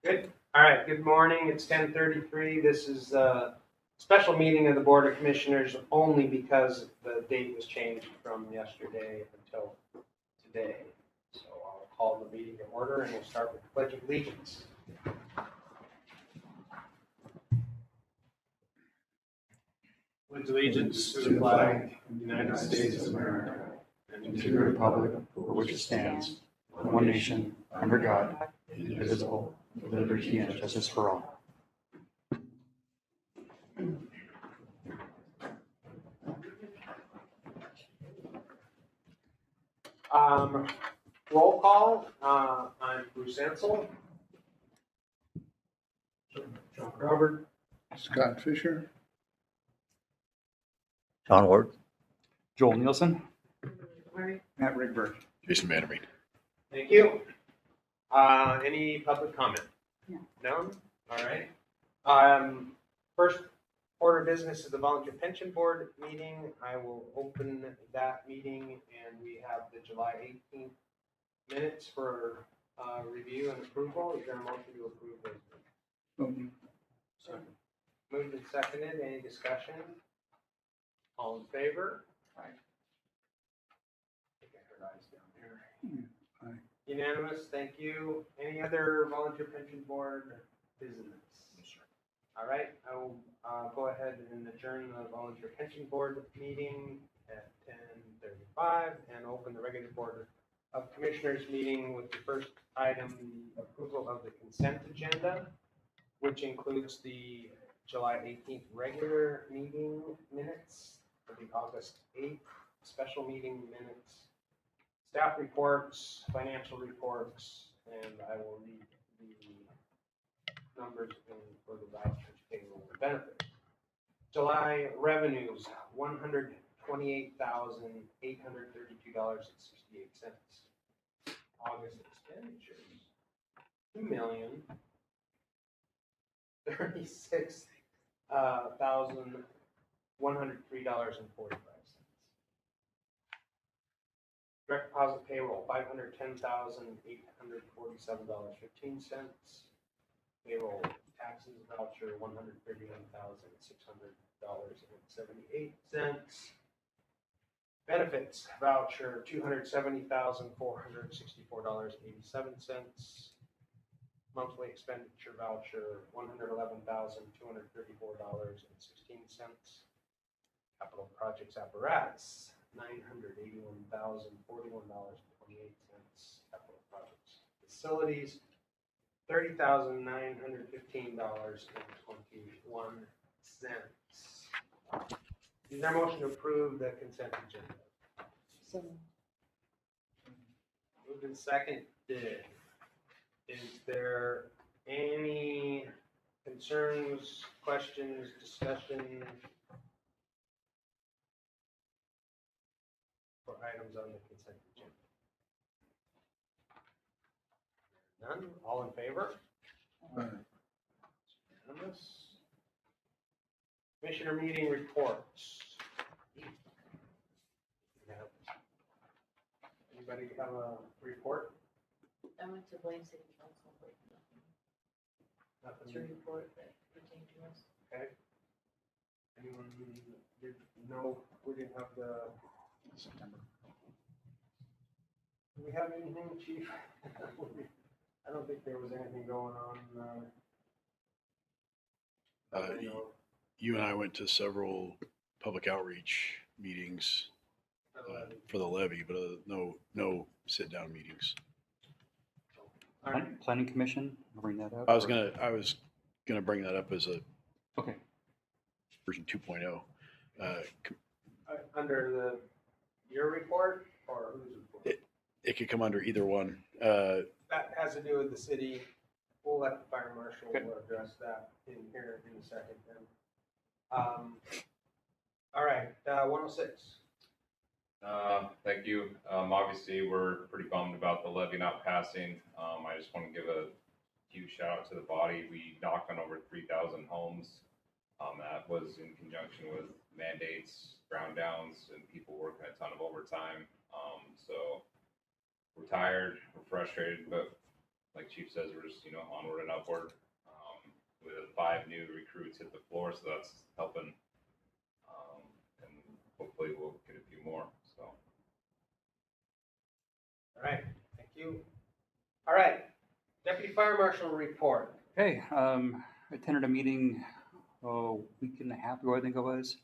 Good. All right. Good morning. It's 10:33. This is a special meeting of the Board of Commissioners only because the date was changed from yesterday until today. So I'll call the meeting to order and we'll start with the Pledge of Allegiance. Pledge allegiance to the flag of the United States of America and to the republic for which it stands, one nation, under God, indivisible, with liberty and justice for all. Roll call. I'm Bruce Ansel. John Robert. Scott Fisher. John Ward. Joel Nielsen. Matt Rigberg. Jason Vandermeet. Thank you. Any public comment? No? All right. First order of business is the Volunteer Pension Board meeting. I will open that meeting and we have the July 18th minutes for review and approval. Is there a motion to approve those? Second. Moved and seconded. Any discussion? All in favor? Aye. I think I heard eyes down there. Aye. Unanimous, thank you. Any other volunteer pension board business? Yes, sir. All right, I will go ahead and adjourn the volunteer pension board meeting at 10:35 and open the regular board of commissioners meeting with the first item, the approval of the consent agenda, which includes the July 18th regular meeting minutes, for the August 8th special meeting minutes, staff reports, financial reports, and I will read the numbers for the vouchers, payroll, and benefits. July revenues, $128,832.68. August expenditures, $2,036,103.45. Direct deposit payroll, $510,847.15. Payroll taxes voucher, $139,600.78. Benefits voucher, $270,464.87. Monthly expenditure voucher, $111,234.16. Capital projects apparatus, $981,041.28. Capital projects facilities, $30,915.21. Is there a motion to approve the consent agenda? So, Moved and seconded. Is there any concerns, questions, discussion for items on the consent agenda? None? All in favor? Unanimous. Commissioner meeting reports. Anybody have a report? I went to Blaine City Council, but nothing to Nothing? report that pertained to us. Okay. Anyone did know we didn't have the, September. do we have anything, chief? I don't think there was anything going on. You and I went to several public outreach meetings for the levy, but no sit-down meetings. All right. Planning Commission, bring that up? I was gonna bring that up as a Okay, version 2.0. Under your report or whose report? It could come under either one. That has to do with the city. We'll let the fire marshal Okay. address that in here in a second then. All right, 106. Thank you. Obviously, we're pretty bummed about the levy not passing. I just want to give a huge shout out to the body. We knocked on over 3,000 homes. That was in conjunction with mandates, ground downs, and people working a ton of overtime. So we're tired, we're frustrated, but like Chief says, we're just, onward and upward. With 5 new recruits hit the floor, so that's helping. And hopefully we'll get a few more, so. All right, thank you. All right, Deputy Fire Marshal report. Okay, I attended a meeting a week and a half ago, I think it was,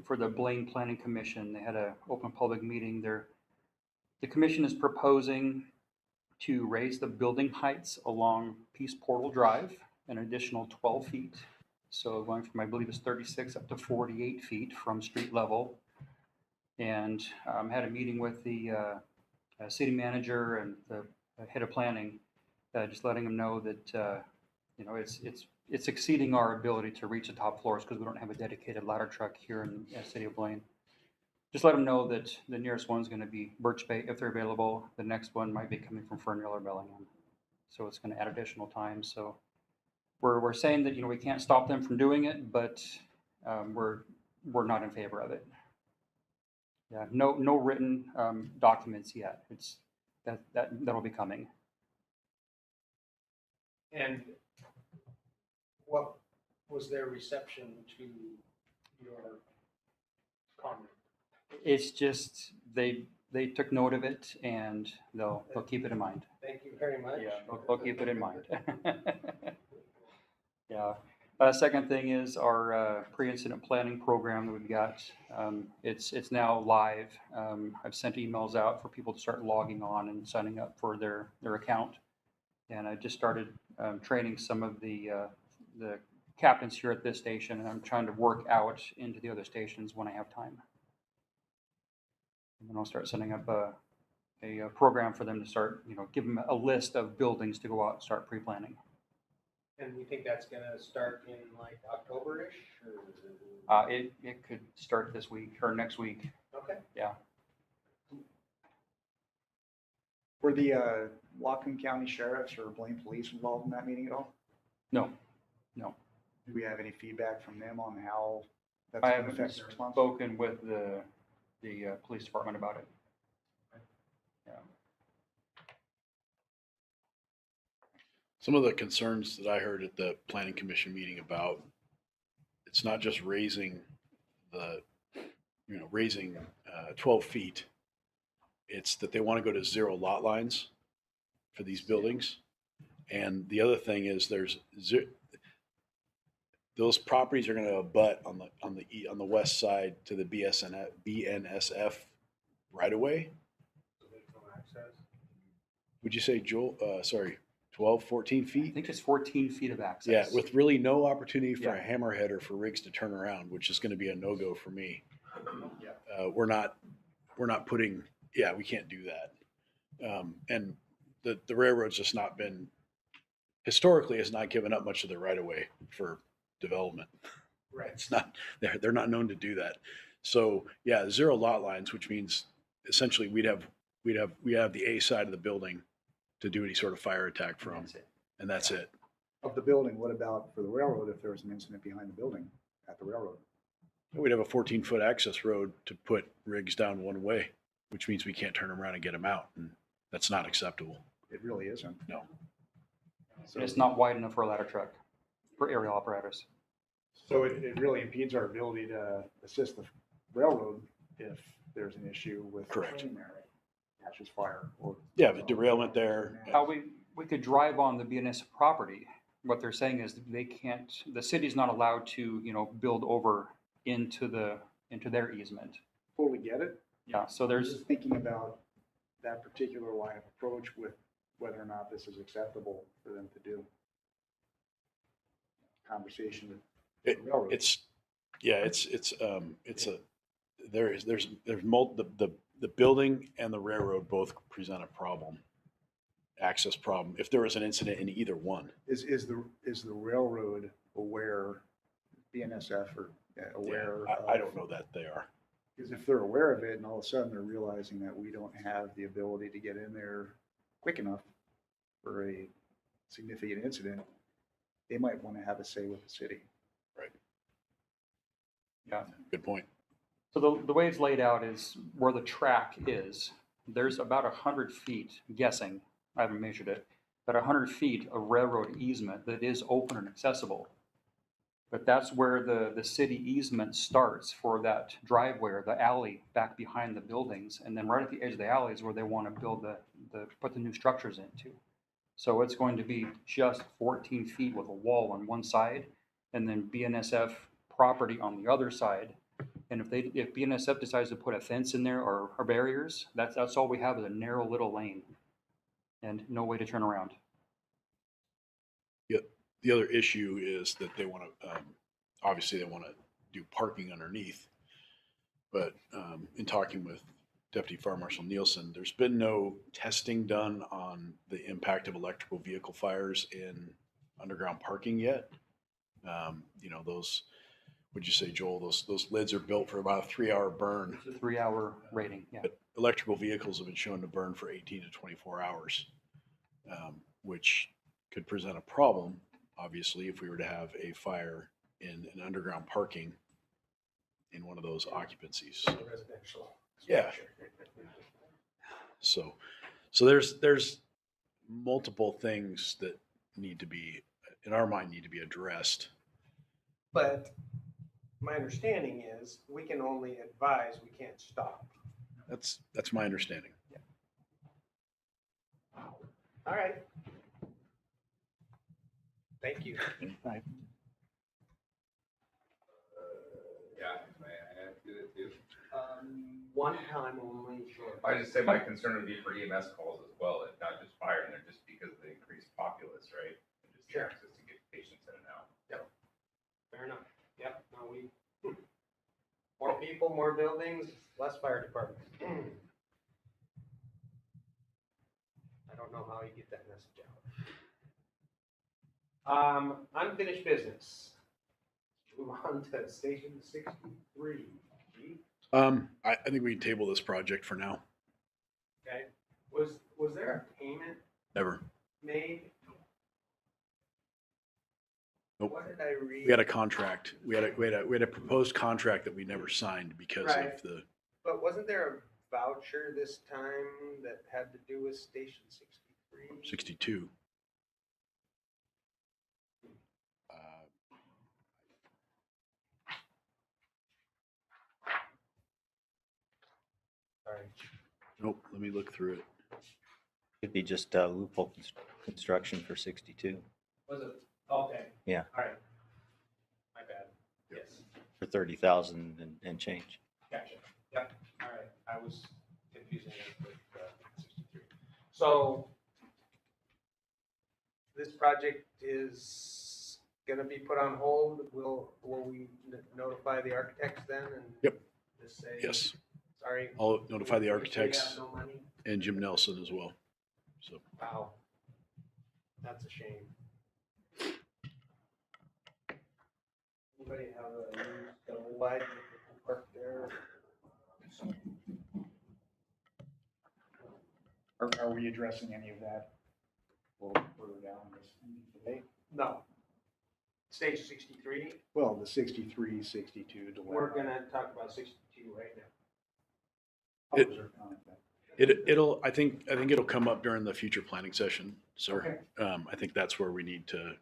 for the Blaine Planning Commission. They had an open public meeting there. The commission is proposing to raise the building heights along Peace Portal Drive an additional 12 feet. So going from, I believe it's 36 up to 48 feet from street level. And had a meeting with the city manager and the head of planning, just letting them know that, it's exceeding our ability to reach the top floors because we don't have a dedicated ladder truck here in the city of Blaine. Just let them know that the nearest one's going to be Birch Bay if they're available. The next one might be coming from Ferndale or Bellingham. So it's going to add additional time. So we're saying that, we can't stop them from doing it, but we're not in favor of it. Yeah, no written documents yet. It's that'll be coming. And what was their reception to your comment? It's just they took note of it and they'll keep it in mind. Thank you very much. Yeah, they'll keep it in mind. Yeah. Second thing is our pre-incident planning program that we've got. It's now live. I've sent emails out for people to start logging on and signing up for their account. And I just started training some of the captains here at this station, and I'm trying to work out into the other stations when I have time. And then I'll start setting up a program for them to start, give them a list of buildings to go out and start pre-planning. And we think that's gonna start in like October-ish, or? It could start this week or next week. Okay. Yeah. Were the Whatcom County Sheriffs or Blaine Police involved in that meeting at all? No. Do we have any feedback from them on how that's I going to haven't affect their response? spoken with the police department about it. Yeah. Some of the concerns that I heard at the planning commission meeting about, it's not just raising 12 feet. It's that they want to go to 0 lot lines for these buildings. And the other thing is those properties are going to abut on the west side to the BNSF right away. Would you say, Joel, 12, 14 I feet? think it's 14 feet of access. Yeah, with really no opportunity for Yeah. a hammerhead or for rigs to turn around, which is going to be a no-go for me. Yeah. We're not putting, we can't do that. And the railroad's just not been, historically has not given up much of the right of way for development. Right. It's not, they're not known to do that. So 0 lot lines, which means essentially we'd have the A side of the building to do any sort of fire attack from. That's it. And that's it. Of the building, what about for the railroad if there was an incident behind the building at the railroad? We'd have a 14-foot access road to put rigs down one way, which means we can't turn around and get them out. And that's not acceptable. It really isn't. No. So, And it's not wide enough for a ladder truck, for aerial apparatus. so it really impedes our ability to assist the railroad if there's an issue with Correct. train there, catches fire or. Yeah, the derailment there. How we could drive on the BNS property. What they're saying is they can't, the city's not allowed to, build over into their easement. Totally get it. Yeah, so I'm there's, just thinking about that particular line of approach with whether or not this is acceptable for them to do. Conversation with the railroad. The building and the railroad both present a problem, access problem, if there was an incident in either one. Is the railroad aware, BNSF or aware? I don't know that they are. Because if they're aware of it and all of a sudden they're realizing that we don't have the ability to get in there quick enough for a significant incident, they might want to have a say with the city. Right. yeah. Good point. So the way it's laid out is where the track is, there's about 100 feet, guessing, I haven't measured it, about 100 feet of railroad easement that is open and accessible. But that's where the city easement starts for that driveway or the alley back behind the buildings. And then right at the edge of the alley is where they want to build put the new structures into. So it's going to be just 14 feet with a wall on one side and then BNSF property on the other side. And if BNSF decides to put a fence in there or barriers, that's all we have is a narrow little lane and no way to turn around. The other issue is that they want to, obviously they want to do parking underneath. But in talking with Deputy Fire Marshal Nielsen, there's been no testing done on the impact of electrical vehicle fires in underground parking yet. You know, those, would you say, Joel, those lids are built for about a 3-hour burn. It's a 3-hour rating, yeah. But electrical vehicles have been shown to burn for 18 to 24 hours, which could present a problem, obviously, if we were to have a fire in an underground parking in one of those occupancies. Residential. Yeah. So there's multiple things that need to be, in our mind, need to be addressed. But my understanding is we can only advise, we can't stop. That's my understanding. All right. Thank you. Right. Yeah, I have to do it too. One time only, sure. I just say my concern would be for EMS calls as well, if not just fire, and they're just because of the increased populace, right? And just the Sure. access to get patients in and out. Fair enough. Yep, no, more people, more buildings, less fire department. I don't know how you get that message out. Unfinished business. Move on to station 63. I think we can table this project for now. Okay, was there a payment Never. made? Nope. What did I read? We had a contract. We had a proposed contract that we never signed because Right. of the, But wasn't there a voucher this time that had to do with Station 63? 62. Sorry. Nope, let me look through it. Could be just loophole construction for 62 Was it? Okay. Yeah. All right. My bad. Yes. for 30,000 and change. Gotcha. Yep. All right. I was confusing it with 63. So this project is going to be put on hold. Will we notify the architects then and Yep. just say, Yes, sorry, I'll notify the we architects have no money? and Jim Nelson as well. So Wow. That's a shame. Anybody have a used double wide park there? Are we addressing any of that a little further down this today? No. Stage 63, Well, the 63, 62 delay. we're gonna talk about 62 right now. Oh, is there a comment then? it'll, I think it'll come up during the future planning session, sir. Okay. I think that's where we need to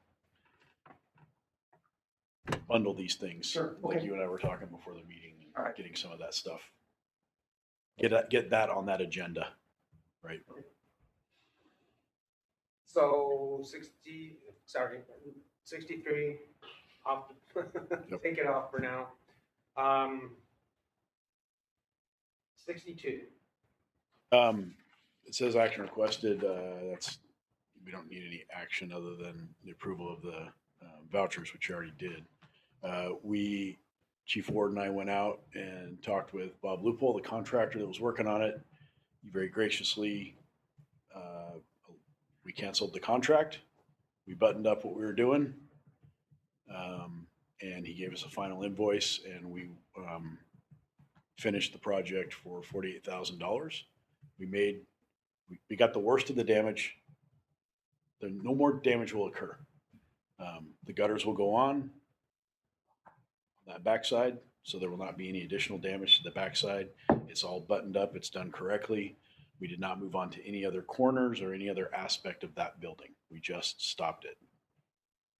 bundle these things. Sure, Like okay. you and I were talking before the meeting, All and right. getting some of that stuff. Get that on that agenda, right? So 63, off, Yep. take it off for now. 62, It says action requested, we don't need any action other than the approval of the vouchers, which you already did. Chief Ward and I went out and talked with Bob Loophole, the contractor that was working on it. He very graciously, we canceled the contract. We buttoned up what we were doing. And he gave us a final invoice and we finished the project for $48,000. We got the worst of the damage. No more damage will occur. The gutters will go on that backside, so there will not be any additional damage to the backside. It's all buttoned up. It's done correctly. We did not move on to any other corners or any other aspect of that building. We just stopped it.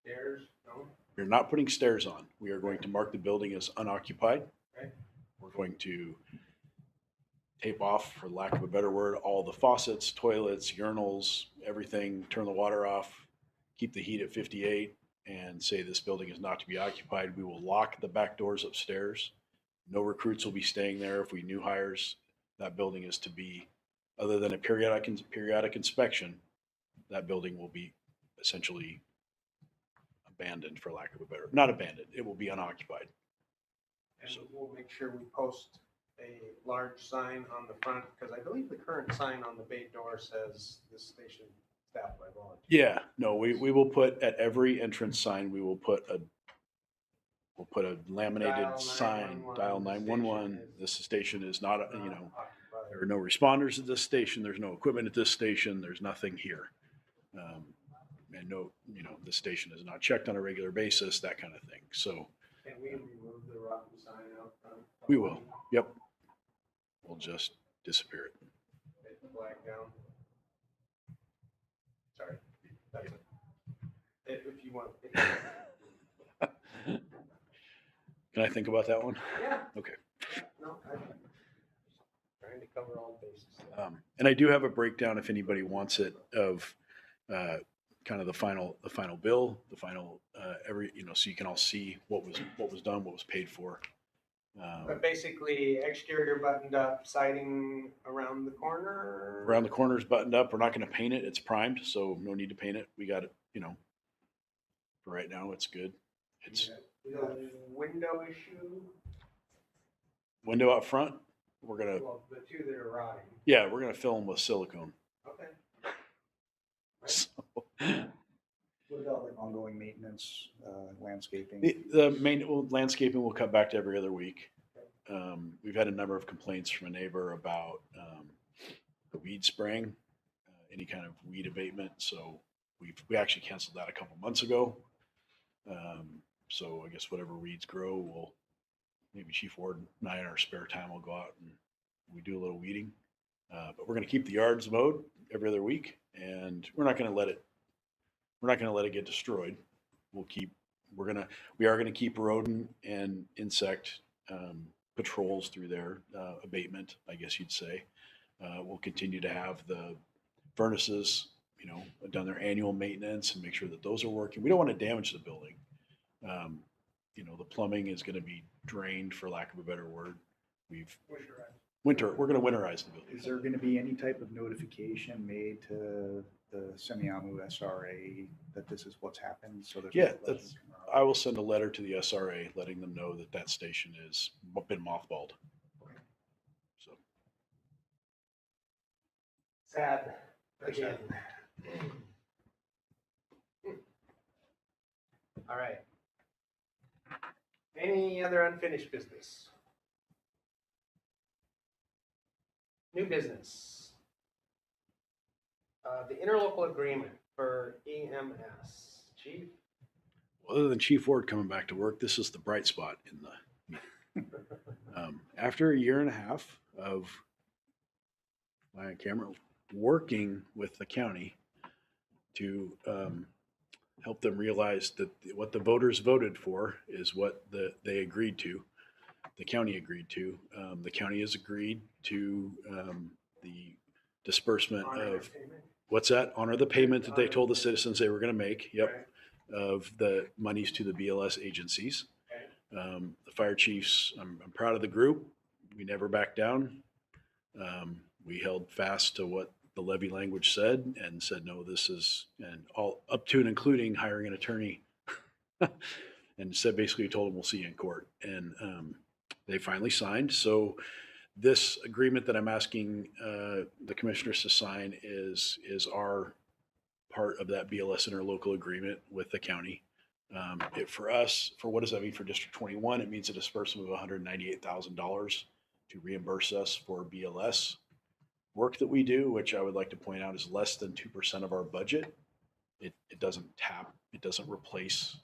Stairs, no? We're not putting stairs on. We are going to mark the building as unoccupied. Okay. We're going to tape off, for lack of a better word, all the faucets, toilets, urinals, everything, turn the water off, keep the heat at 58, and say this building is not to be occupied. We will lock the back doors upstairs. No recruits will be staying there. If we new hires, that building is to be, other than a periodic inspection, that building will be essentially abandoned, for lack of a better, not abandoned, it will be unoccupied. And we'll make sure we post a large sign on the front, because I believe the current sign on the bay door says this station staffed by volunteers. Yeah, no, we will put at every entrance sign, we'll put a laminated Dial sign, 911, dial the 911. station This station is not, occupied. there are no responders at this station. There's no equipment at this station. There's nothing here. And no, this station is not checked on a regular basis, that kind of thing. So Can we remove the rotten sign out front? we will, yep. We'll just disappear it. Take the flag down. Sorry, that's it. If you want. Can I think about that one? Yeah. Okay. No, I'm trying to cover all bases. And I do have a breakdown, if anybody wants it, of kind of the final bill, the final so you can all see what was done, what was paid for. But basically, exterior buttoned up, siding around the corner. Around the corners buttoned up. We're not going to paint it. It's primed, so no need to paint it. We got it. For right now, it's good. It's The window issue. window out front. We're gonna Well, the two that are rotting. we're gonna fill them with silicone. Okay. So, What about like ongoing maintenance, landscaping? the landscaping will cut back to every other week. We've had a number of complaints from a neighbor about the weed spraying, any kind of weed abatement. So we actually canceled that a couple months ago. So I guess whatever weeds grow, maybe Chief Ward and I in our spare time will go out and we do a little weeding. But we're going to keep the yards mowed every other week, and we're not going to let it get destroyed. We are going to keep rodent and insect patrols through there, abatement, I guess you'd say. We'll continue to have the furnaces, done their annual maintenance and make sure that those are working. We don't want to damage the building. The plumbing is going to be drained, for lack of a better word. We're going to winterize the building. Is there going to be any type of notification made to the Semiahmoo SRA that this is what's happened? So there's Yeah, I will send a letter to the SRA letting them know that station has been mothballed. So Sad. Again. All right. Any other unfinished business? New business. The interlocal agreement for EMS. Chief? other than Chief Ward coming back to work, this is the bright spot in the meeting. After a year and a half of my camera working with the county to help them realize that what the voters voted for is what they agreed to. The county agreed to. The county has agreed to the disbursement of, what's that? Honor the payment that they told the citizens they were going to make. Yep. Of the monies to the BLS agencies. The fire chiefs, I'm proud of the group. We never backed down. We held fast to what the levy language said and said, no, this is, and all up to and including hiring an attorney. And said, basically told them we'll see you in court. And they finally signed. So this agreement that I'm asking the commissioners to sign is our part of that BLS interlocal agreement with the county. For us, for what does that mean for District 21? It means a disbursement of $198,000 to reimburse us for BLS work that we do, which I would like to point out is less than 2% of our budget. It doesn't replace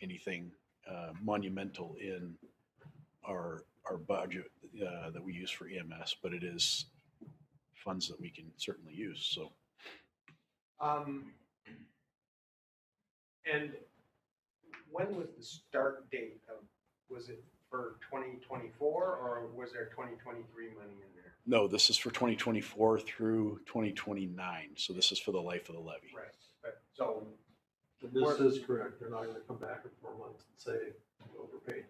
anything monumental in our budget that we use for EMS, but it is funds that we can certainly use. So And when was the start date of, was it for 2024 or was there 2023 money in there? No, this is for 2024 through 2029. So this is for the life of the levy. Right, but so, This is correct. They're not gonna come back in 4 months and say, we overpaid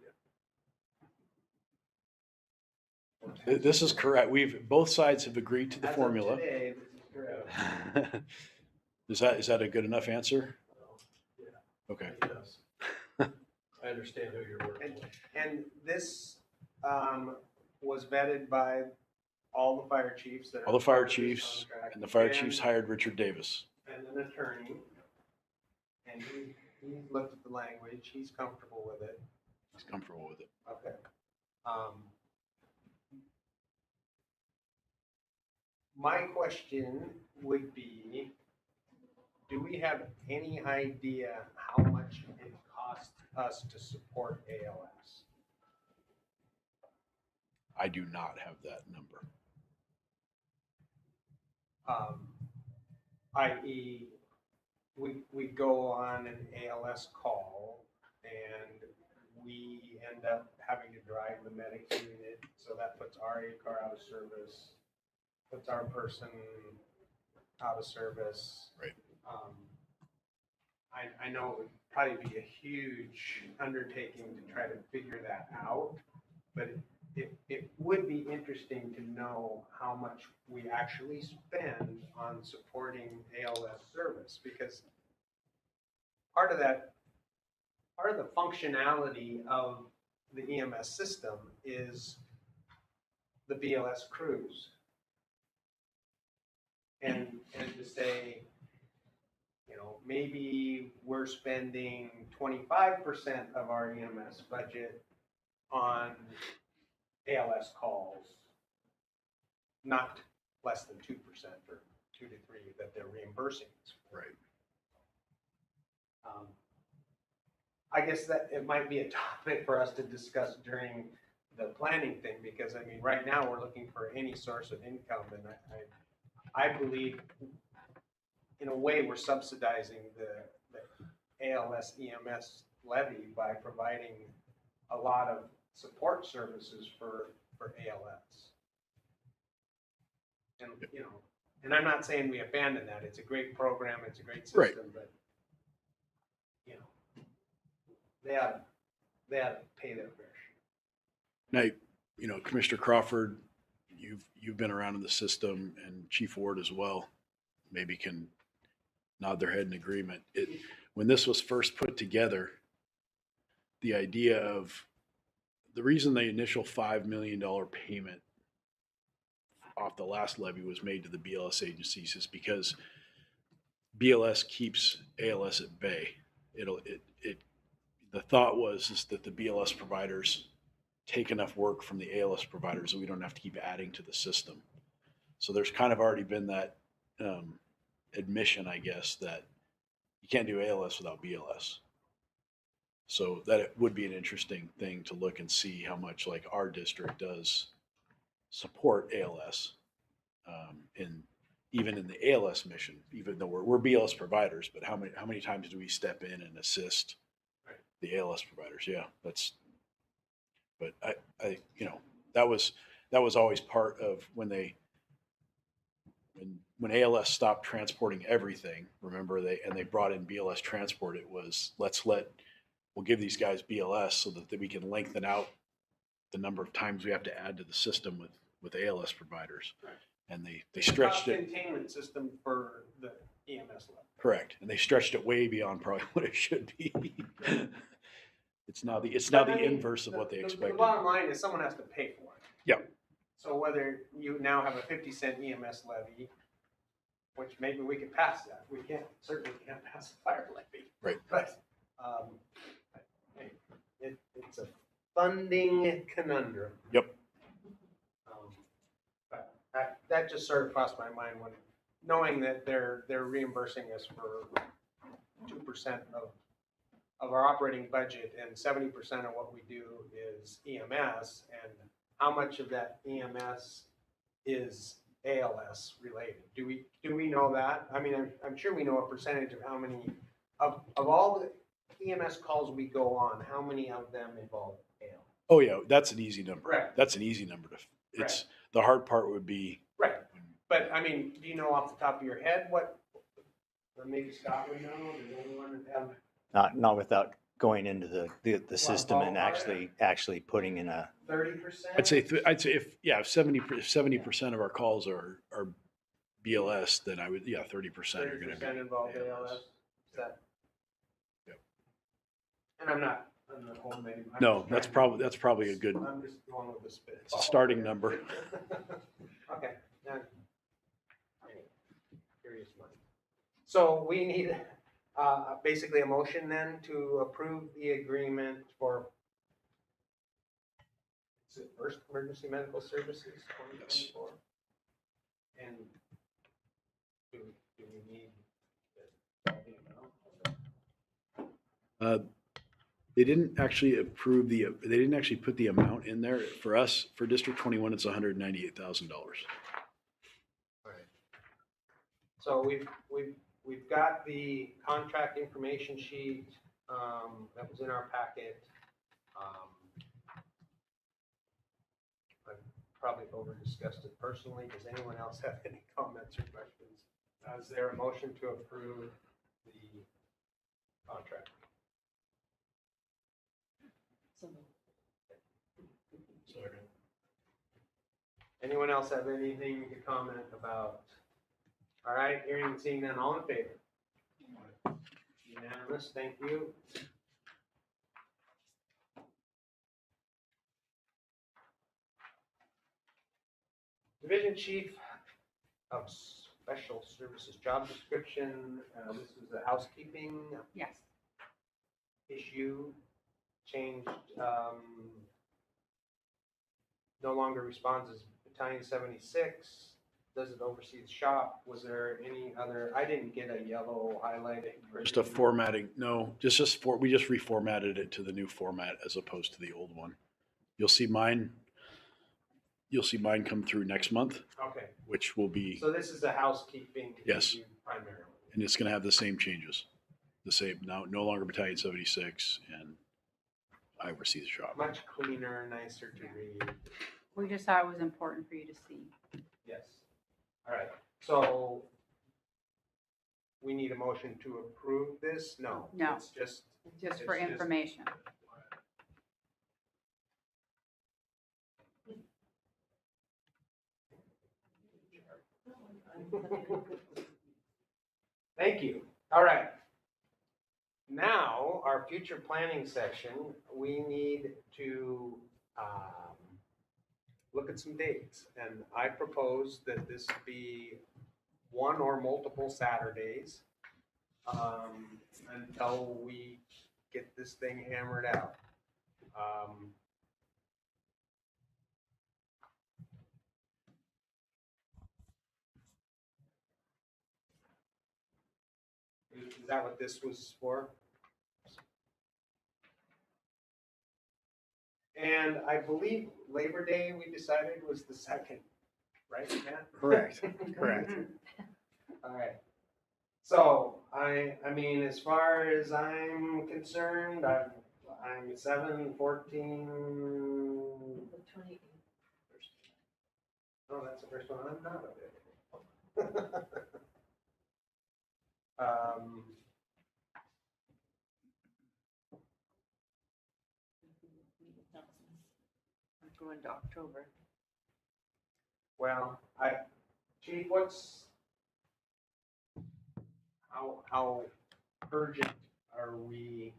you. This is correct. Both sides have agreed to the as of formula. today, this is correct. Is that a good enough answer? Well, yeah, Okay. yes. I understand who you're working with. And this was vetted by all the fire chiefs that are. All the fire part of this chiefs contract, and the fire chiefs hired Richard Davis. and an attorney. And he's looked at the language, he's comfortable with it. He's comfortable with it. Okay. My question would be, do we have any idea how much it costs us to support ALS? I do not have that number. I.e., we go on an ALS call and we end up having to drive the medic unit, so that puts our car out of service, puts our person out of service. Right. I know it would probably be a huge undertaking to try to figure that out, but it would be interesting to know how much we actually spend on supporting ALS service, because part of the functionality of the EMS system is the BLS crews. And to say, maybe we're spending 25% of our EMS budget on ALS calls, not less than 2% or 2 to 3 that they're reimbursing us for. Right. I guess that it might be a topic for us to discuss during the planning thing, because right now we're looking for any source of income, and I believe in a way we're subsidizing the ALS EMS levy by providing a lot of support services for ALS. And, and I'm not saying we abandon that. It's a great program. It's a great system, Right. but, they ought to pay their fair share. Now, Commissioner Crawford, you've been around in the system, and Chief Ward as well, maybe can nod their head in agreement. When this was first put together, the idea of the reason the initial $5 million payment off the last levy was made to the BLS agencies is because BLS keeps ALS at bay. The thought was that the BLS providers take enough work from the ALS providers that we don't have to keep adding to the system. So there's kind of already been that admission, I guess, that you can't do ALS without BLS. So that it would be an interesting thing to look and see how much like our district does support ALS even in the ALS mission, even though we're BLS providers, but how many times do we step in and assist the ALS providers? Yeah, but I that was always part of when ALS stopped transporting everything. Remember they brought in BLS transport. It was we'll give these guys BLS so that we can lengthen out the number of times we have to add to the system with ALS providers. Right. And they stretched it. Containment system for the EMS level. Correct. And they stretched it way beyond probably what it should be. It's now the inverse of what they expected. The bottom line is someone has to pay for it. Yeah. So whether you now have a 50-cent EMS levy, which maybe we can pass that. We certainly can't pass a fire levy. Right. But it's a funding conundrum. Yep. But that just sort of crossed my mind when knowing that they're reimbursing us for 2% of our operating budget, and 70% of what we do is EMS, and how much of that EMS is ALS related. Do we know that? I mean, I'm sure we know a percentage of how many, of all the EMS calls we go on, how many of them involve ALS? Oh, yeah, that's an easy number. Right. That's an easy number it's, the hard part would be. Right. But I mean, do you know off the top of your head what, or maybe Scott would know, does anyone have? Not without going into the system and ballpark? actually putting in a, 30%? I'd say if 70% of our calls are BLS, then I would, 30% are going to be 30% involved ALS. Is that? Yep. And I'm not homemade. No, that's probably a good, I'm just going with the spit. it's a starting number. Okay. Now, curious mind. So we need basically a motion then to approve the agreement for, is it First Emergency Medical Services 2024? And do we need the amount? They didn't actually they didn't actually put the amount in there. For us, for District 21, it's $198,000. All right. So we've got the contract information sheet that was in our packet. I've probably over discussed it personally. Does anyone else have any comments or questions? Is there a motion to approve the contract? Second. Anyone else have anything to comment about? All right, hearing and seeing none, all in favor? Unanimous, thank you. Division Chief of Special Services job description, this was a housekeeping Yes. issue, changed, no longer responds as Battalion 76, doesn't oversee the shop. Was there any other, I didn't get a yellow highlighted. Just a formatting. No, we just reformatted it to the new format as opposed to the old one. You'll see mine come through next month, Okay, which will be, so this is a housekeeping Yes. issue primarily. and it's going to have the same changes. The same, now no longer Battalion 76, and I oversee the shop. Much cleaner, nicer to read. We just thought it was important for you to see. Yes. All right, so we need a motion to approve this? No. No. It's just. Just for It's just- information. Thank you. All right. Now, our future planning section, we need to look at some dates. And I propose that this be one or multiple Saturdays until we get this thing hammered out. Is that what this was for? And I believe Labor Day, we decided was the second, right, Matt? correct, correct. All right. So I mean, as far as I'm concerned, I'm 7/14. The 28th. Oh, that's the first one. I'm not available. I'm going to October. Well, Chief, how urgent are we?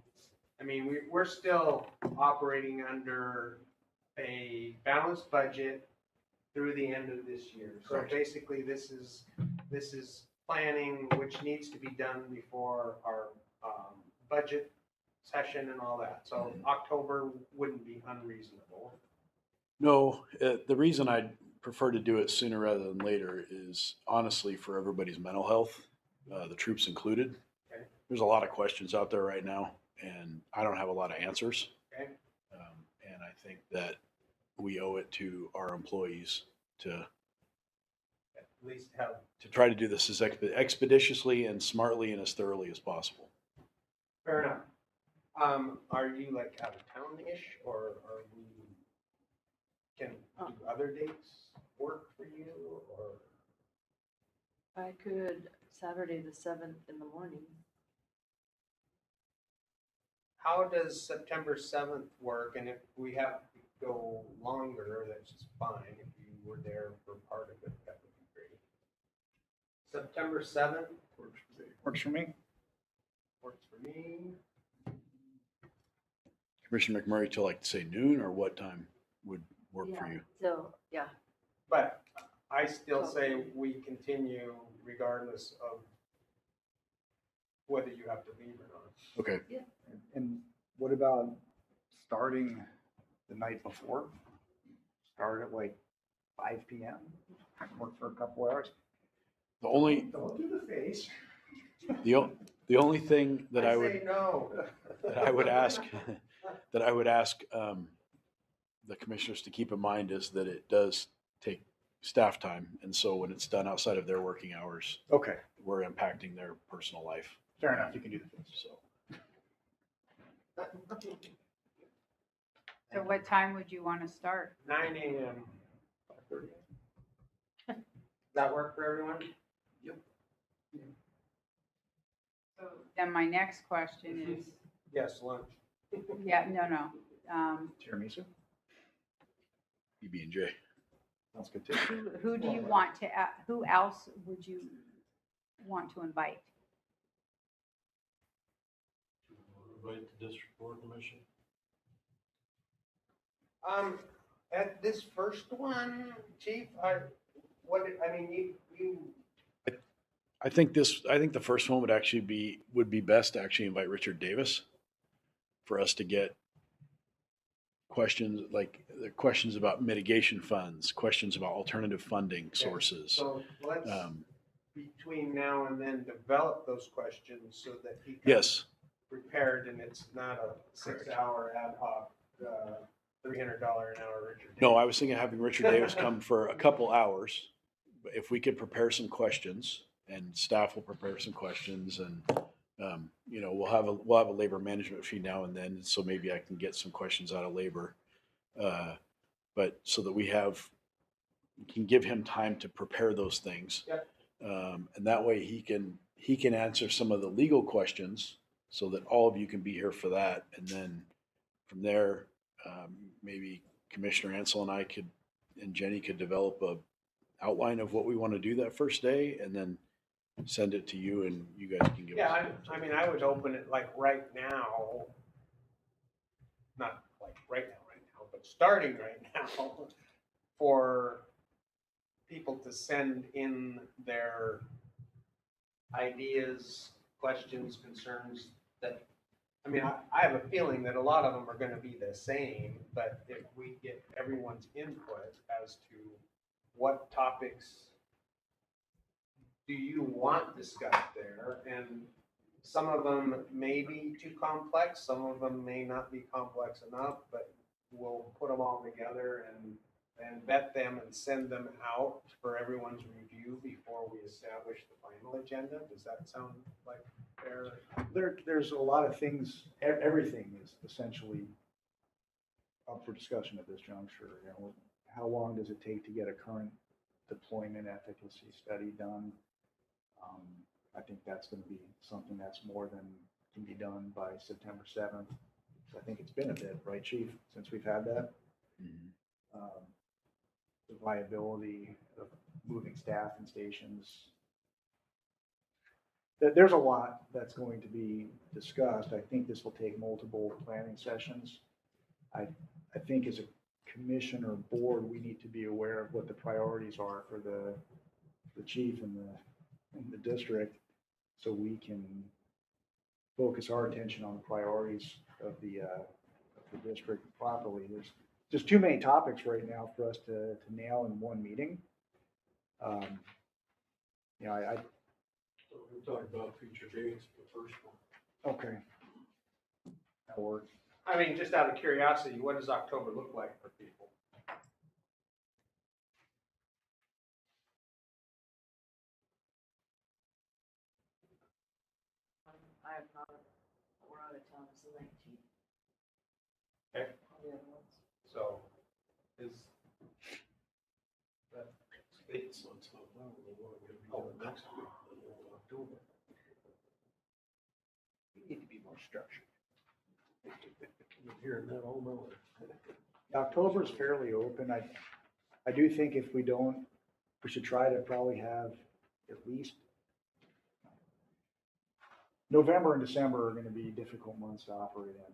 I mean, we're still operating under a balanced budget through the end of this year. So Correct. basically, this is planning which needs to be done before our budget session and all that. So October wouldn't be unreasonable. No, the reason I'd prefer to do it sooner rather than later is honestly for everybody's mental health, the troops included. Okay. There's a lot of questions out there right now, and I don't have a lot of answers. Okay. And I think that we owe it to our employees to least have, to try to do this as expeditiously and smartly and as thoroughly as possible. fair enough. Are you like out of town-ish, or are we, can do other dates work for you, or? I could Saturday the 7th in the morning. How does September 7th work? And if we have to go longer, that's just fine. If you were there for part of it, that would be great. September 7th Works for me. works for me. Commissioner McMurray till like say noon, or what time would work for Yeah. you? So, yeah, But I still say we continue regardless of whether you have to leave or not. Okay. And what about starting the night before? Start at like 5 p.m. Work for a couple hours. The only, Don't do the face. the only thing that I would, say no. that I would ask, that I would ask the commissioners to keep in mind is that it does take staff time. And so when it's done outside of their working hours, Okay, we're impacting their personal life. fair enough. You can do the face. So So what time would you want to start? 9 a.m. 5:30. Does that work for everyone? So then my next question is, Yes, lunch. yeah, no. Tiramisu. PB&J. Sounds good too. Who do you want to, who else would you want to invite? Invite the district board commission. At this first one, Chief, you, I think the first one would be best to actually invite Richard Davis for us to get questions, like the questions about mitigation funds, questions about alternative funding sources. so let's, between now and then, develop those questions so that he comes Yes, prepared and it's not a 6-hour ad hoc, $300 an hour Richard. no, I was thinking of having Richard Davis come for a couple hours. But if we could prepare some questions, and staff will prepare some questions, and we'll have a labor management fee now and then, so maybe I can get some questions out of labor, but so that we can give him time to prepare those things. Yep. And that way he can answer some of the legal questions, so that all of you can be here for that, and then from there, maybe Commissioner Ansel and I and Jenny could develop a outline of what we want to do that first day, and then send it to you, and you guys can give Yeah, us. I would open it like right now, not like right now, but starting right now, for people to send in their ideas, questions, concerns that, I have a feeling that a lot of them are gonna be the same, but if we get everyone's input as to what topics do you want discussed there, and some of them may be too complex, some of them may not be complex enough, but we'll put them all together and vet them and send them out for everyone's review before we establish the final agenda. Does that sound like fair? There's a lot of things, everything is essentially up for discussion at this juncture. How long does it take to get a current deployment efficacy study done? I think that's going to be something that's more than can be done by September 7th. I think it's been a bit, right, Chief, since we've had that? Mhm. The viability of moving staff and stations. There's a lot that's going to be discussed. I think this will take multiple planning sessions. I think as a commission or board, we need to be aware of what the priorities are for the chief and the district, so we can focus our attention on the priorities of the district properly. There's just too many topics right now for us to nail in one meeting. So we're talking about future dates, the first one. Okay. That'll work. Just out of curiosity, what does October look like for people? we're out of town, it's the 19th. Okay. All the other ones. So is that It's not now, we're going to be next week, October. We need to be more structured. Been hearing that all morning. October is fairly open. I do think if we don't, we should try to probably have at least November and December are gonna be difficult months to operate in.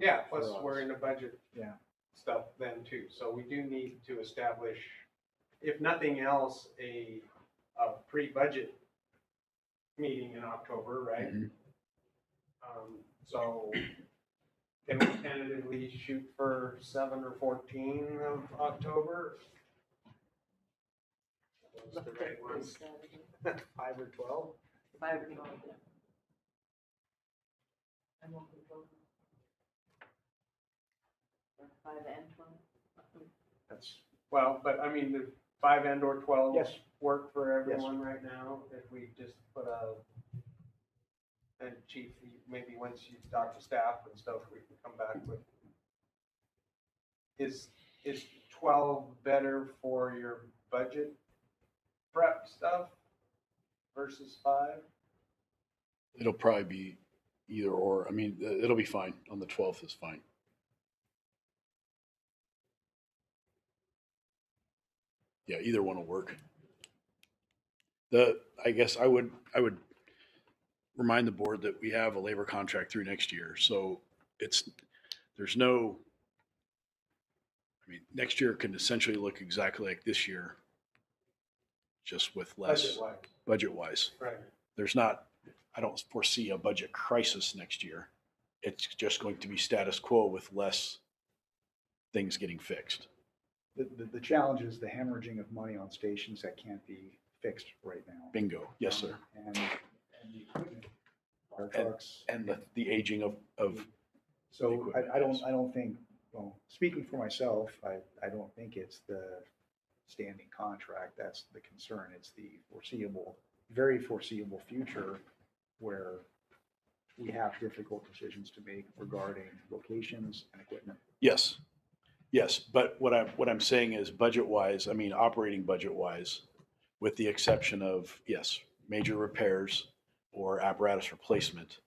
yeah, plus For us. we're in the budget Yeah. stuff then too. So we do need to establish, if nothing else, a pre-budget meeting in October, right? Mhm. So can we tentatively shoot for 7 or 14 of October? Those the right ones? Saturday, 5 or 12? 5 or 12, yeah. I'm open for both. Or 5 and 12. That's, Well, but I mean, the 5 and or 12 yes, work for everyone right now, if we just put a, and chief, maybe once you talk to staff and stuff, we can come back with. Is 12 better for your budget prep stuff versus 5? It'll probably be either or. I mean, it'll be fine. On the 12th is fine. Yeah, either one will work. I guess I would remind the board that we have a labor contract through next year. So there's no, I mean, next year can essentially look exactly like this year, just with less Budget-wise, budget wise. right. There's not, I don't foresee a budget crisis next year. It's just going to be status quo with less things getting fixed. the challenge is the hemorrhaging of money on stations that can't be fixed right now. Bingo. Yes, sir. And the equipment, fire trucks. And the aging of So I don't think, well, speaking for myself, I don't think it's the standing contract that's the concern. It's the foreseeable, very foreseeable future where we have difficult decisions to make regarding locations and equipment. Yes. Yes. But what I'm saying is budget wise, I mean, operating budget wise, with the exception of, yes, major repairs or apparatus replacement,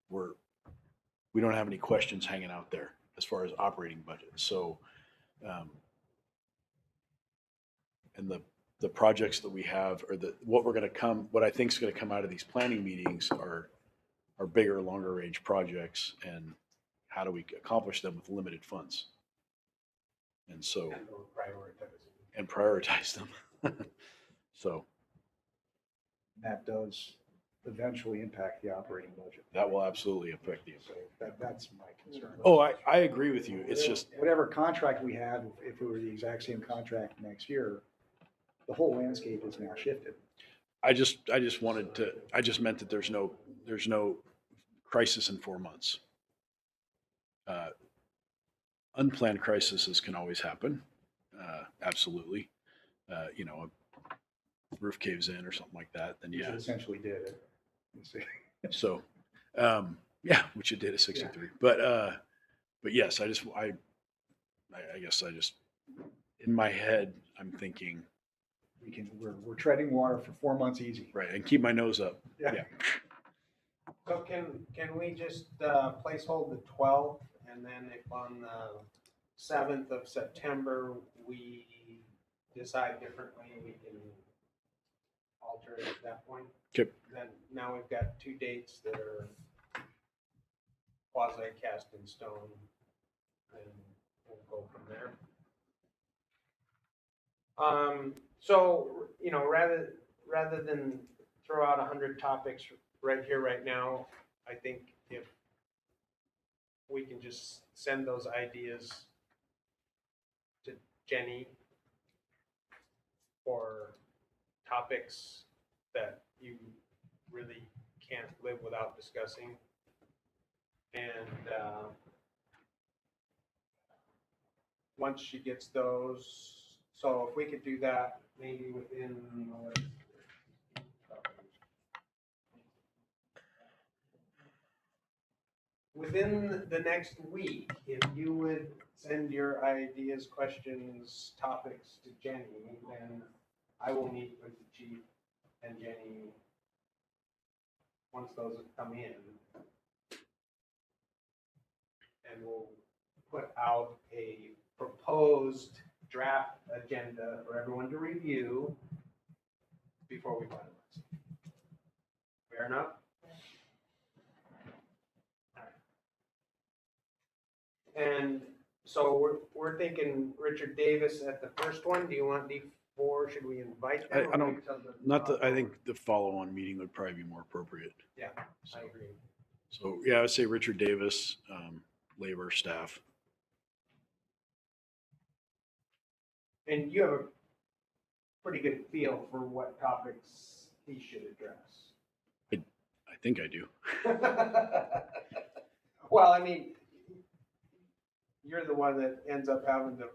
we don't have any questions hanging out there as far as operating budget. So, and the projects that we have, or what I think is going to come out of these planning meetings are bigger, longer range projects, and how do we accomplish them with limited funds? And so, and prioritize them. So That does eventually impact the operating budget. that will absolutely affect the. So that's my concern. Oh, I agree with you. It's just, Whatever contract we had, if it were the exact same contract next year, the whole landscape is now shifted. I just meant that there's no crisis in 4 months. Unplanned crises can always happen. Absolutely. A roof caves in or something like that, then Which yeah. it essentially did it. You see. So, yeah, which it did at 63. But yes, I guess in my head, I'm thinking, We're treading water for 4 months easy. right, and keep my nose up. Yeah. So can we just placehold the 12th, and then if on the 7th of September, we decide differently, we can alter it at that point? Okay. Then now we've got 2 dates that are quasi cast in stone, and we'll go from there. So, rather than throw out 100 topics right here, right now, I think if we can just send those ideas to Jenny for topics that you really can't live without discussing. And once she gets those, so if we could do that maybe within within the next week, if you would send your ideas, questions, topics to Jenny, then I will meet with the chief and Jenny once those have come in. And we'll put out a proposed draft agenda for everyone to review before we finalize. Fair enough? And so we're thinking Richard Davis at the first one. Do you want D4? Should we invite them? I don't, I think the follow-on meeting would probably be more appropriate. Yeah, So, I agree. so yeah, I would say Richard Davis, labor staff. And you have a pretty good feel for what topics he should address. I think I do. Well, I mean, you're the one that ends up having to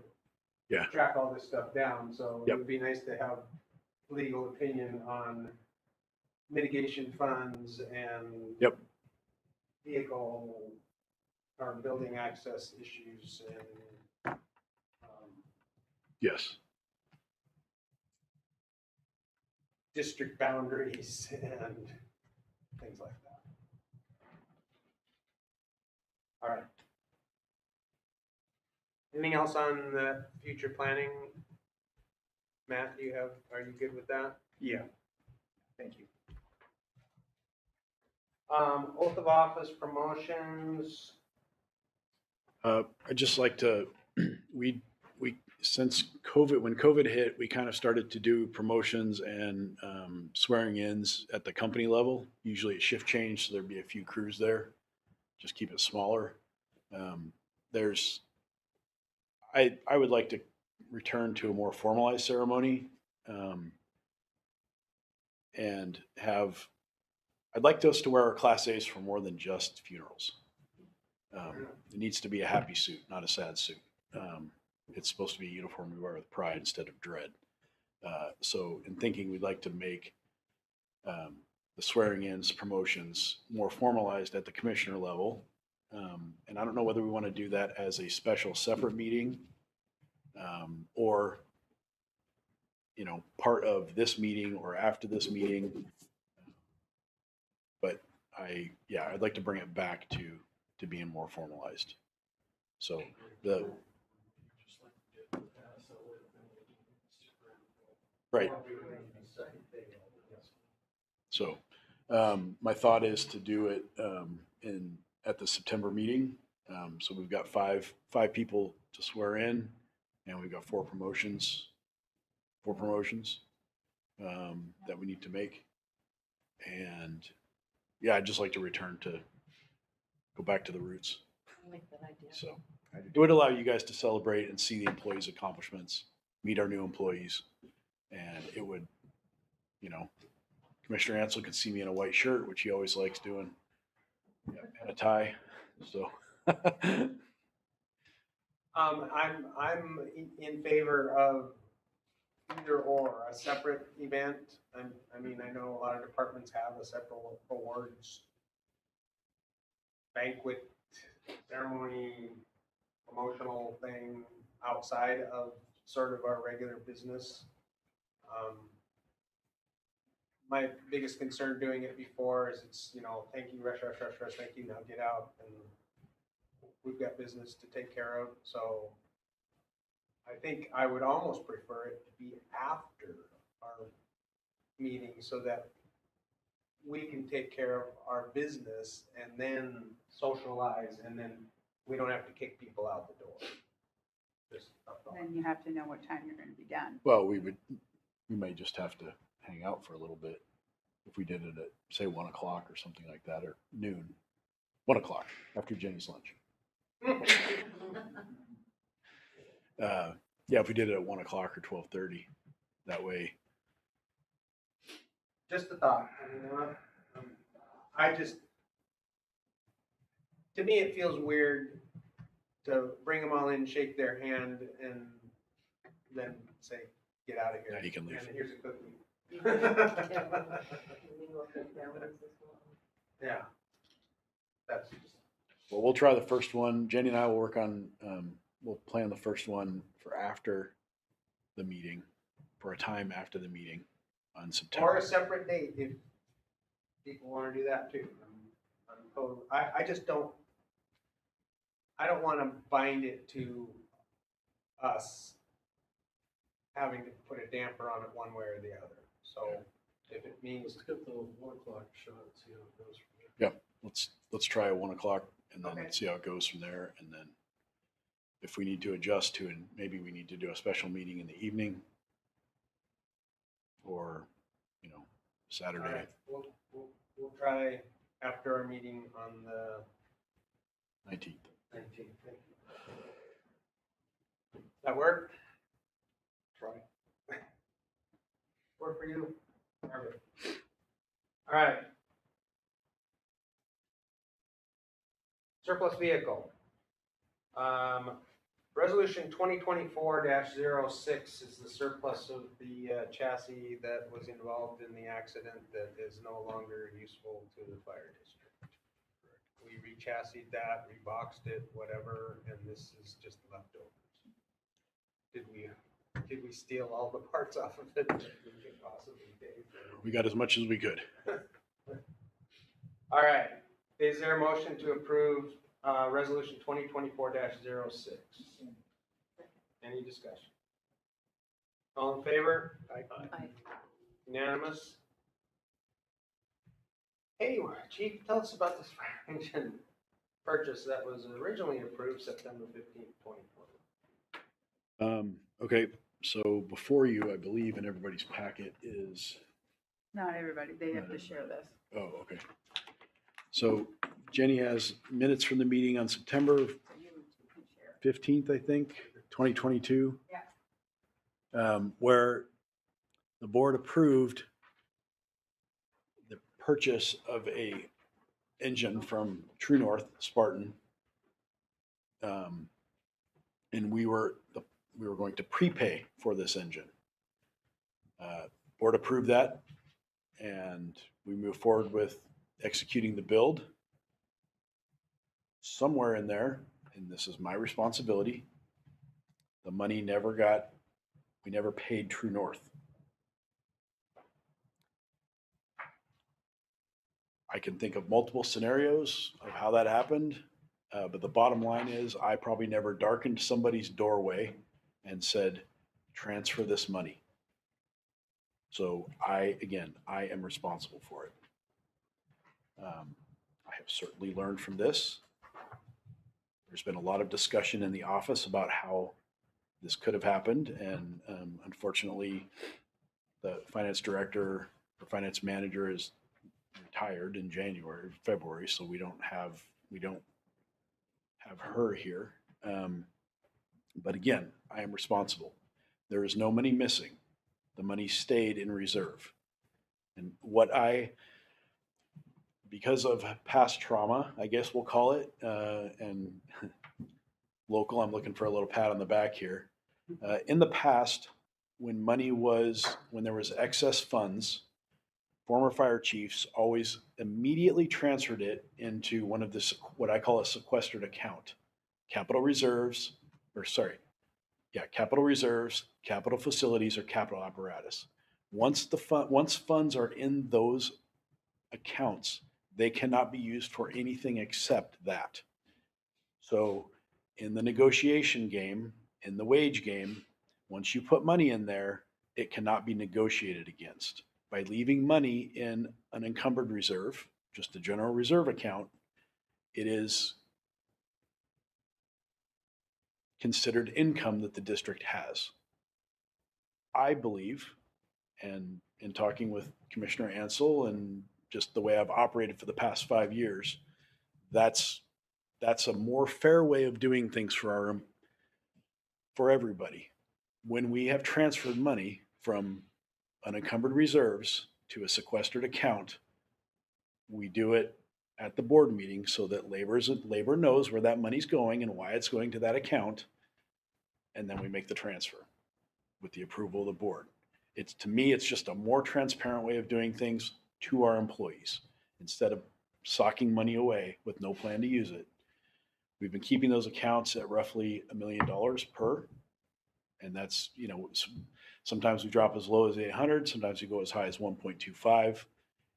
Yeah. track all this stuff down, so it Yep. would be nice to have legal opinion on mitigation funds and Yep. vehicle or building access issues and Yes. district boundaries and things like that. All right. Anything else on the future planning? Matt, are you good with that? Yeah. Thank you. Oath of office promotions. I'd just like to, we, since COVID, when COVID hit, we kind of started to do promotions and swearing ins at the company level. Usually a shift change, so there'd be a few crews there. Just keep it smaller. I would like to return to a more formalized ceremony and I'd like us to wear our Class A's for more than just funerals. It needs to be a happy suit, not a sad suit. It's supposed to be a uniform we wear with pride instead of dread. So in thinking, we'd like to make the swearing-ins, promotions more formalized at the commissioner level. And I don't know whether we want to do that as a special separate meeting or, part of this meeting or after this meeting. But I'd like to bring it back to being more formalized. So right. So my thought is to do it at the September meeting. So we've got five people to swear in, and we've got four promotions that we need to make. And I'd just like to go back to the roots. I like that idea. So it would allow you guys to celebrate and see the employees' accomplishments, meet our new employees, and it would, Commissioner Ansel could see me in a white shirt, which he always likes doing, and a tie. So I'm in favor of either or, a separate event. I know a lot of departments have a separate awards banquet ceremony, promotional thing outside of sort of our regular business. My biggest concern doing it before is it's, thank you, rush, thank you, now get out. And we've got business to take care of. So I think I would almost prefer it to be after our meeting so that we can take care of our business and then socialize, and then we don't have to kick people out the door. Just a thought. Then you have to know what time you're gonna be done. well, we may just have to hang out for a little bit if we did it at, say, 1 o'clock or something like that, or noon. 1 o'clock after Jenny's lunch. If we did it at 1 o'clock or 12:30, that way. Just a thought. To me, it feels weird to bring them all in, shake their hand, and then say, get out of here. Now you can leave. And here's a cookie. Can we look at families as well? Yeah. That's just Well, we'll try the first one. Jenny and I will work on, we'll plan the first one for after the meeting, for a time after the meeting on Or September. a separate date if people want to do that too. I just don't, I don't want to bind it to us having to put a damper on it one way or the other. So if it means, Let's get the 1 o'clock shot and see how it goes from there. Let's try 1 o'clock and then Okay. see how it goes from there. And then if we need to adjust to it, maybe we need to do a special meeting in the evening or, all Saturday. right, we'll try after our meeting on the 19th. 19th. Thank you. That work? Try. Work for you? Perfect. All right. Surplus vehicle. Resolution 2024-06 is the surplus of the chassis that was involved in the accident that is no longer useful to the fire district. We re-chassied that, reboxed it, whatever, and this is just leftovers. Did we steal all the parts off of it that we could possibly take? We got as much as we could. All right, is there a motion to approve resolution 2024-06? Any discussion? All in favor? Aye. Unanimous? Hey, Chief, tell us about this fire engine purchase that was originally approved September 15th, 2020. Okay, so before you, I believe in everybody's packet is, Not everybody, they have to share this. oh, okay. So Jenny has minutes from the meeting on September You can share. 15th, I think, 2022. Yeah. Where the board approved the purchase of a engine from True North Spartan. And we were going to prepay for this engine. Board approved that, and we moved forward with executing the build. Somewhere in there, and this is my responsibility, the money we never paid True North. I can think of multiple scenarios of how that happened, but the bottom line is I probably never darkened somebody's doorway and said, transfer this money. So I am responsible for it. I have certainly learned from this. There's been a lot of discussion in the office about how this could have happened, and unfortunately, the finance director or finance manager is retired in February, so we don't have her here. But again, I am responsible. There is no money missing. The money stayed in reserve. And because of past trauma, I guess we'll call it, and local, I'm looking for a little pat on the back here. In the past, when there was excess funds, former fire chiefs always immediately transferred it into one of what I call a sequestered account. Capital reserves, capital facilities, or capital apparatus. Once funds are in those accounts, they cannot be used for anything except that. So in the negotiation game, in the wage game, once you put money in there, it cannot be negotiated against. By leaving money in an encumbered reserve, just a general reserve account, it is considered income that the district has. I believe, and in talking with Commissioner Ansel and just the way I've operated for the past 5 years, that's a more fair way of doing things for everybody. When we have transferred money from unencumbered reserves to a sequestered account, we do it at the board meeting so that labor knows where that money's going and why it's going to that account, and then we make the transfer with the approval of the board. To me, it's just a more transparent way of doing things to our employees. Instead of socking money away with no plan to use it, We've been keeping those accounts at roughly $1 million per. And that's, sometimes we drop as low as 800, sometimes we go as high as 1.25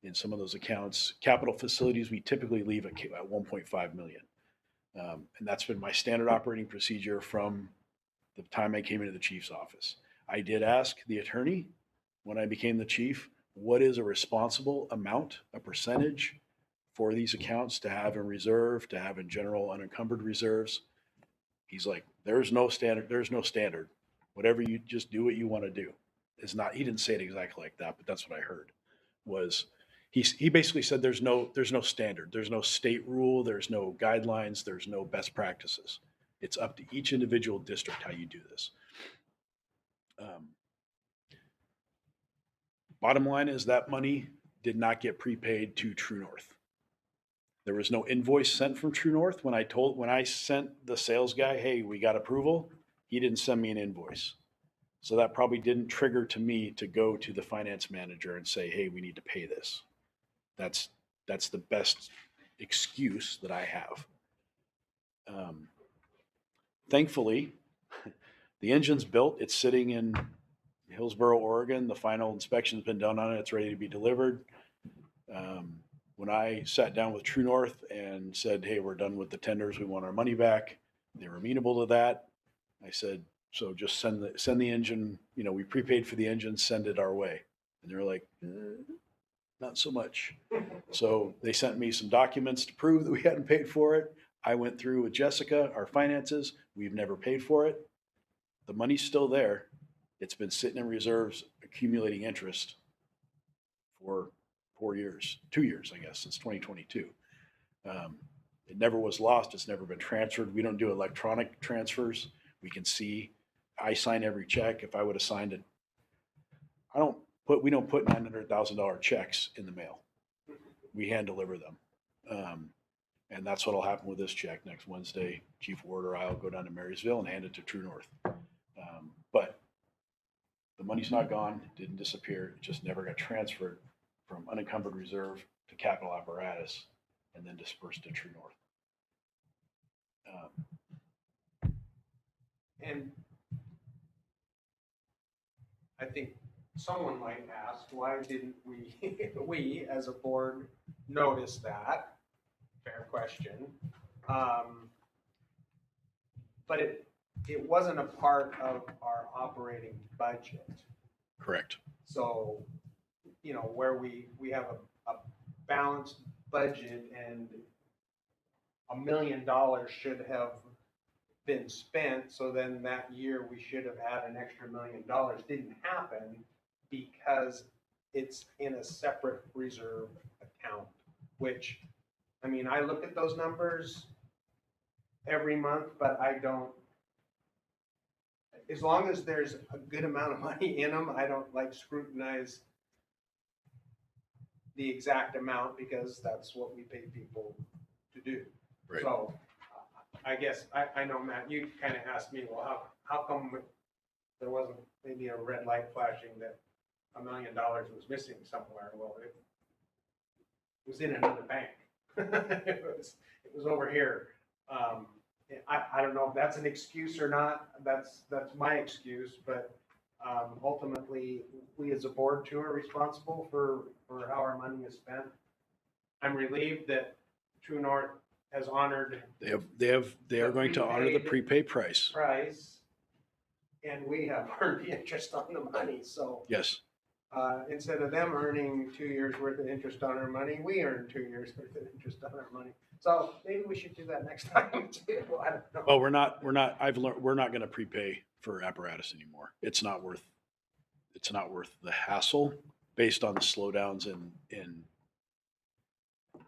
in some of those accounts. Capital facilities, we typically leave at 1.5 million. And that's been my standard operating procedure from the time I came into the chief's office. I did ask the attorney when I became the chief, what is a responsible amount, a percentage for these accounts to have in reserve, to have in general unencumbered reserves? He's like, there's no standard. Whatever, you just do what you want to do. It's not, he didn't say it exactly like that, but that's what I heard. Was he basically said there's no standard, there's no state rule, there's no guidelines, there's no best practices. It's up to each individual district how you do this. Bottom line is that money did not get prepaid to True North. There was no invoice sent from True North. When I sent the sales guy, hey, we got approval, he didn't send me an invoice. So that probably didn't trigger to me to go to the finance manager and say, hey, we need to pay this. That's the best excuse that I have. Thankfully, the engine's built. It's sitting in Hillsboro, Oregon. The final inspection's been done on it. It's ready to be delivered. When I sat down with True North and said, hey, we're done with the tenders, we want our money back, they were amenable to that. I said, so just send the engine, we prepaid for the engine, send it our way. And they're like, not so much. So they sent me some documents to prove that we hadn't paid for it. I went through with Jessica, our finances. We've never paid for it. The money's still there. It's been sitting in reserves, accumulating interest for 2 years, I guess, since 2022. It never was lost. It's never been transferred. We don't do electronic transfers. We can see. I sign every check. If I would have signed it, we don't put $900,000 checks in the mail. We hand deliver them. And that's what'll happen with this check next Wednesday. Chief Ward or I'll go down to Marysville and hand it to True North. But the money's not gone, it didn't disappear. It just never got transferred from unencumbered reserve to capital apparatus and then dispersed to True North. And I think someone might ask, why didn't we as a board notice that? Fair question. But it wasn't a part of our operating budget. Correct. So, where we have a balanced budget and $1 million should have been spent, so then that year we should have had an extra $1 million. Didn't happen because it's in a separate reserve account, which, I look at those numbers every month, but I don't, as long as there's a good amount of money in them, I don't scrutinize the exact amount because that's what we pay people to do. Right. So I guess, I know, Matt, you kind of asked me, well, how come there wasn't maybe a red light flashing that $1 million was missing somewhere? Well, it was in another bank. It was over here. I don't know if that's an excuse or not. That's my excuse, but ultimately, we as a board too are responsible for how our money is spent. I'm relieved that True North has honored. They are going to honor the prepaid price. And we have earned the interest on the money. So yes, instead of them earning 2 years worth of interest on our money, we earn 2 years worth of interest on our money. So maybe we should do that next time too. I don't know. well, we're not. I've learned we're not going to prepay for apparatus anymore. It's not worth the hassle based on the slowdowns in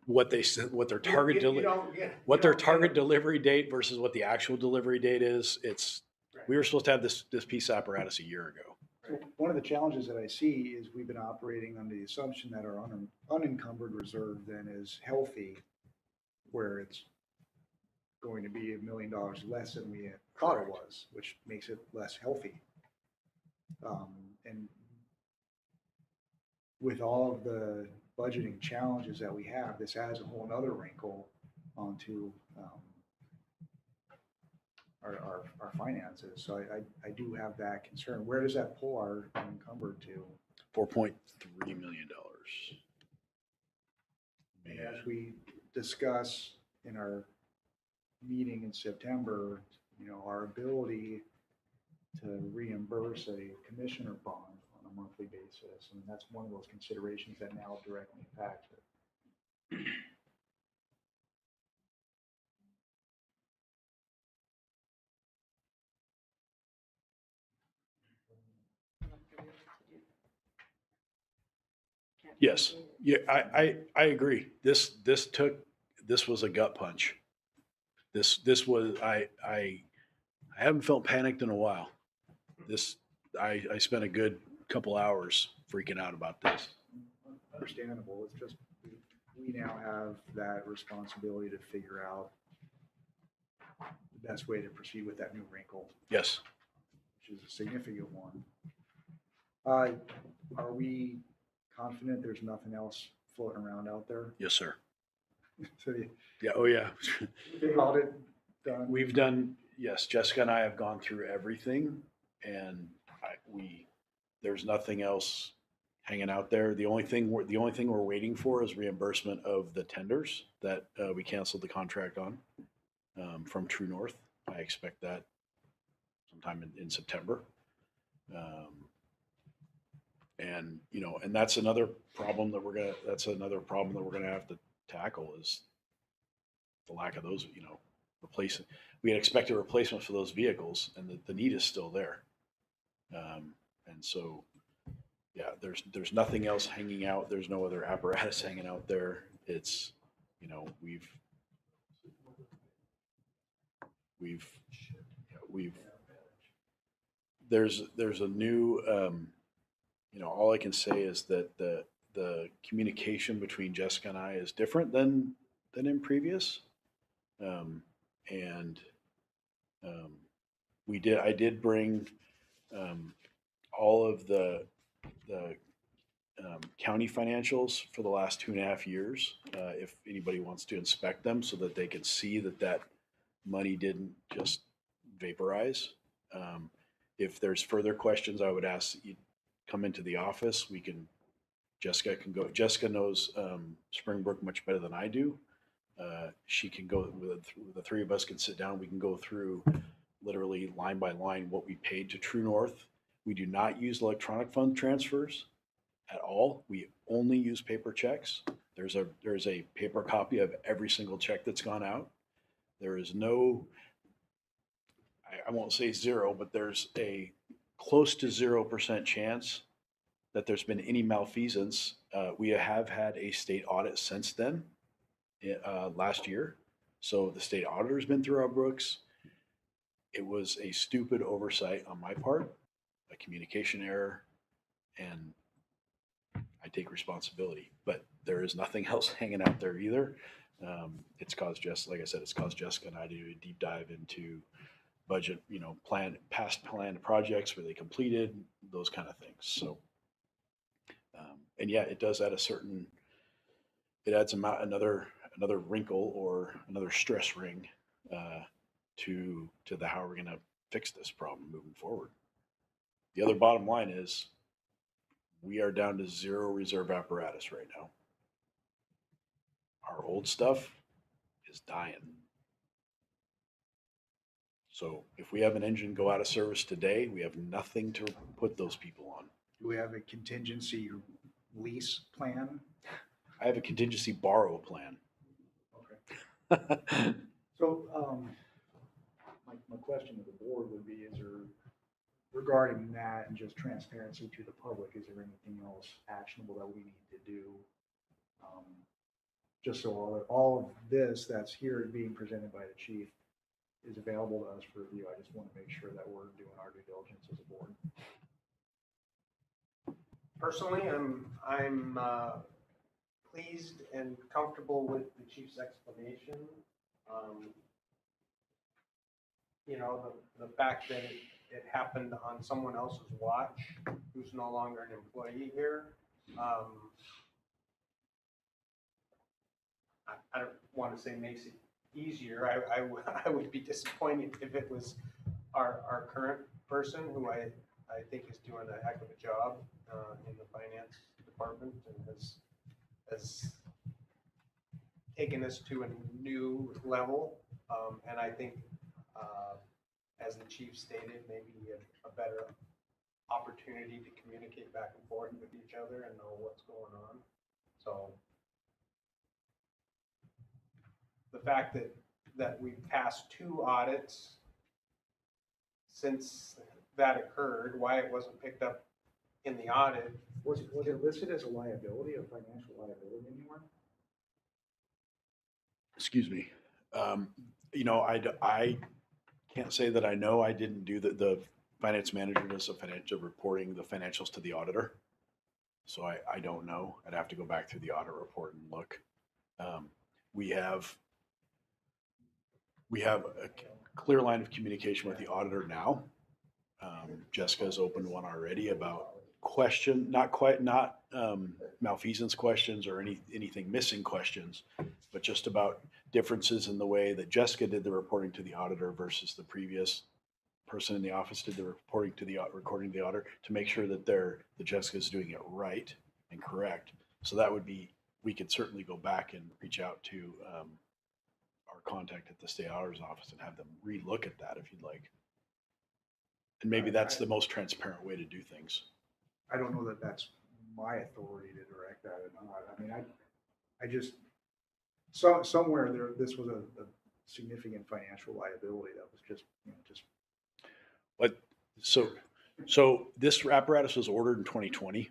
what their target delivery date versus what the actual delivery date is. We were supposed to have this piece of apparatus a year ago. So one of the challenges that I see is we've been operating under the assumption that our unencumbered reserve then is healthy, where it's going to be $1 million less than we thought it was, which makes it less healthy. And with all of the budgeting challenges that we have, this adds a whole other wrinkle onto our finances. So I do have that concern. Where does that pull our unencumbered to? $4.3 million. And as we discuss in our meeting in September, our ability to reimburse a commissioner bond on a monthly basis, and that's one of those considerations that now directly impacts it. Yes, yeah, I agree. This was a gut punch. This was, I haven't felt panicked in a while. I spent a good couple hours freaking out about this. Understandable. It's just, we now have that responsibility to figure out the best way to proceed with that new wrinkle, Yes, which is a significant one. Are we confident there's nothing else floating around out there? yes, sir. So Yeah, oh yeah. the audit done? We've done, yes, Jessica and I have gone through everything and there's nothing else hanging out there. The only thing we're waiting for is reimbursement of the tenders that we canceled the contract on from True North. I expect that sometime in September. And that's another problem that we're gonna have to tackle is the lack of those, replacing. We had expected replacement for those vehicles and the need is still there. And so, yeah, there's nothing else hanging out. There's no other apparatus hanging out there. It's, there's a new, all I can say is that the communication between Jessica and I is different than in previous. And I did bring all of the county financials for the last 2.5 years, if anybody wants to inspect them so that they can see that money didn't just vaporize. If there's further questions, I would ask that you come into the office. Jessica knows Springbrook much better than I do. She can go, the three of us can sit down. We can go through literally line by line what we paid to True North. We do not use electronic fund transfers at all. We only use paper checks. There's a paper copy of every single check that's gone out. There is no, I won't say zero, but there's a close to 0% chance that there's been any malfeasance. We have had a state audit since then, last year. So the state auditor's been through our books. It was a stupid oversight on my part, a communication error, and I take responsibility. But there is nothing else hanging out there either. It's caused like I said, it's caused Jessica and I to do a deep dive into budget, past planned projects where they completed, those kind of things. So, and yeah, it does add it adds another wrinkle or another stress ring to the how we're going to fix this problem moving forward. The other bottom line is we are down to 0 reserve apparatus right now. Our old stuff is dying. So if we have an engine go out of service today, we have nothing to put those people on. Do we have a contingency lease plan? I have a contingency borrow plan. Okay. So, my question to the board would be, regarding that and just transparency to the public, is there anything else actionable that we need to do? Just so all of this that's here being presented by the chief is available to us for review. I just want to make sure that we're doing our due diligence as a board. Personally, I'm pleased and comfortable with the chief's explanation. The fact that it happened on someone else's watch, who's no longer an employee here. I don't want to say makes it easier. I would be disappointed if it was our current person, who I think is doing a heck of a job in the finance department and has taken us to a new level. And I think, as the chief stated, maybe a better opportunity to communicate back and forth with each other and know what's going on. So the fact that we've passed 2 audits since that occurred, why it wasn't picked up in the audit. Was it listed as a liability, a financial liability anywhere? Excuse me. You know, I can't say that I know. I didn't do the finance manager does the financial reporting, the financials to the auditor. So I don't know. I'd have to go back through the audit report and look. We have a clear line of communication with the auditor now. Jessica's opened one already about not malfeasance questions or anything missing questions, but just about differences in the way that Jessica did the reporting to the auditor versus the previous person in the office did the reporting to the recording to the auditor, to make sure that Jessica's doing it right and correct. So that would be, we could certainly go back and reach out to our contact at the state auditor's office and have them relook at that if you'd like. And maybe that's the most transparent way to do things. I don't know that that's my authority to direct that or not. I mean, I just, somewhere there, this was a significant financial liability that was just, But so this apparatus was ordered in 2020,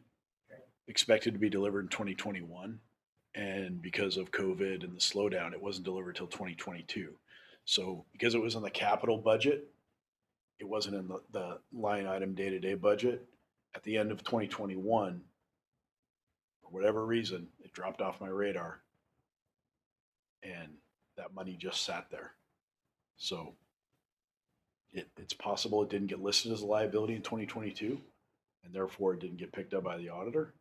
expected to be delivered in 2021. And because of COVID and the slowdown, it wasn't delivered till 2022. So because it was in the capital budget, it wasn't in the line item day-to-day budget. At the end of 2021, for whatever reason, it dropped off my radar. And that money just sat there. So it's possible it didn't get listed as a liability in 2022, and therefore it didn't get picked up by the auditor.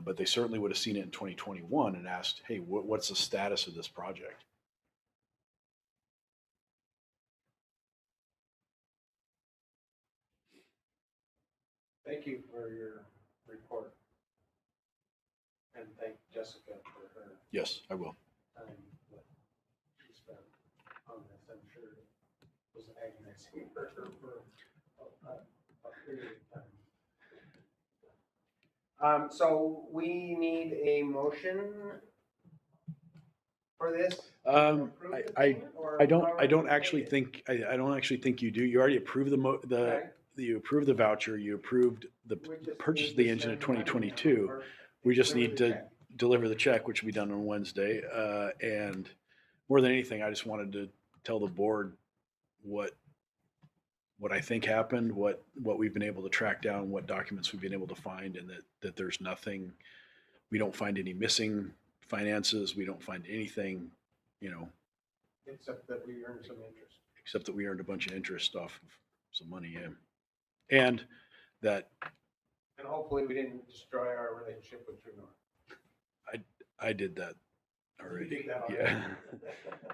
But they certainly would have seen it in 2021 and asked, hey, what's the status of this project? Thank you for your report. And thank Jessica for her Yes, I will. time that she spent on this. I'm sure it was agonizing for her for a period of time. So we need a motion for this? I don't actually think you do. You already approved you approved the voucher, you approved the purchase of the engine in 2022. We just need to deliver the check, which will be done on Wednesday. And more than anything, I just wanted to tell the board what I think happened, what we've been able to track down, what documents we've been able to find, and that there's nothing, we don't find any missing finances. We don't find anything, Except that we earned some interest. Except that we earned a bunch of interest off of some money, yeah. And hopefully we didn't destroy our relationship with True North. I did that already. You did that already. Yeah.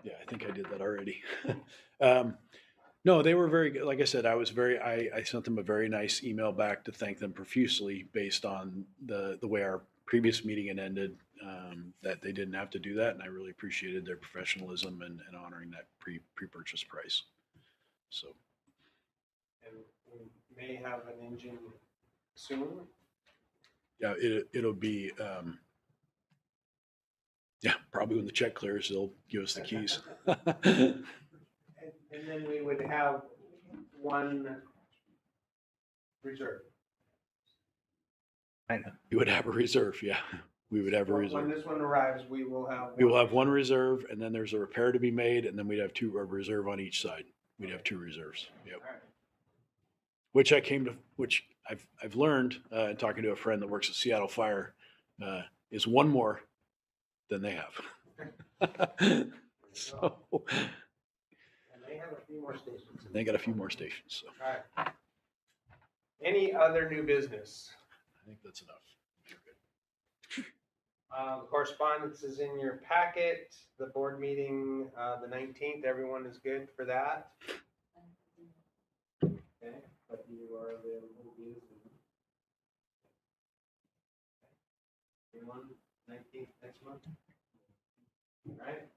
Yeah, I think I did that already. No, they were very good. Like I said, I sent them a very nice email back to thank them profusely based on the way our previous meeting had ended, that they didn't have to do that. And I really appreciated their professionalism and honoring that pre-purchase price. So. And we may have an engine soon. Yeah, it'll be, probably when the check clears, they'll give us the keys. And then we would have one reserve. I know. You would have a reserve, yeah. We would have a reserve. When this one arrives, we will have. We will have one reserve, and then there's a repair to be made, and then we'd have a reserve on each side. We'd have 2 reserves. Yep. All right. Which I've learned in talking to a friend that works at Seattle Fire, is one more than they have. So. And they have a few more stations. They got a few more stations. So. All right. Any other new business? I think that's enough. Correspondence is in your packet. The board meeting, the 19th, everyone is good for that? Okay, but you are available via Zoom. Everyone, 19th next month? All right.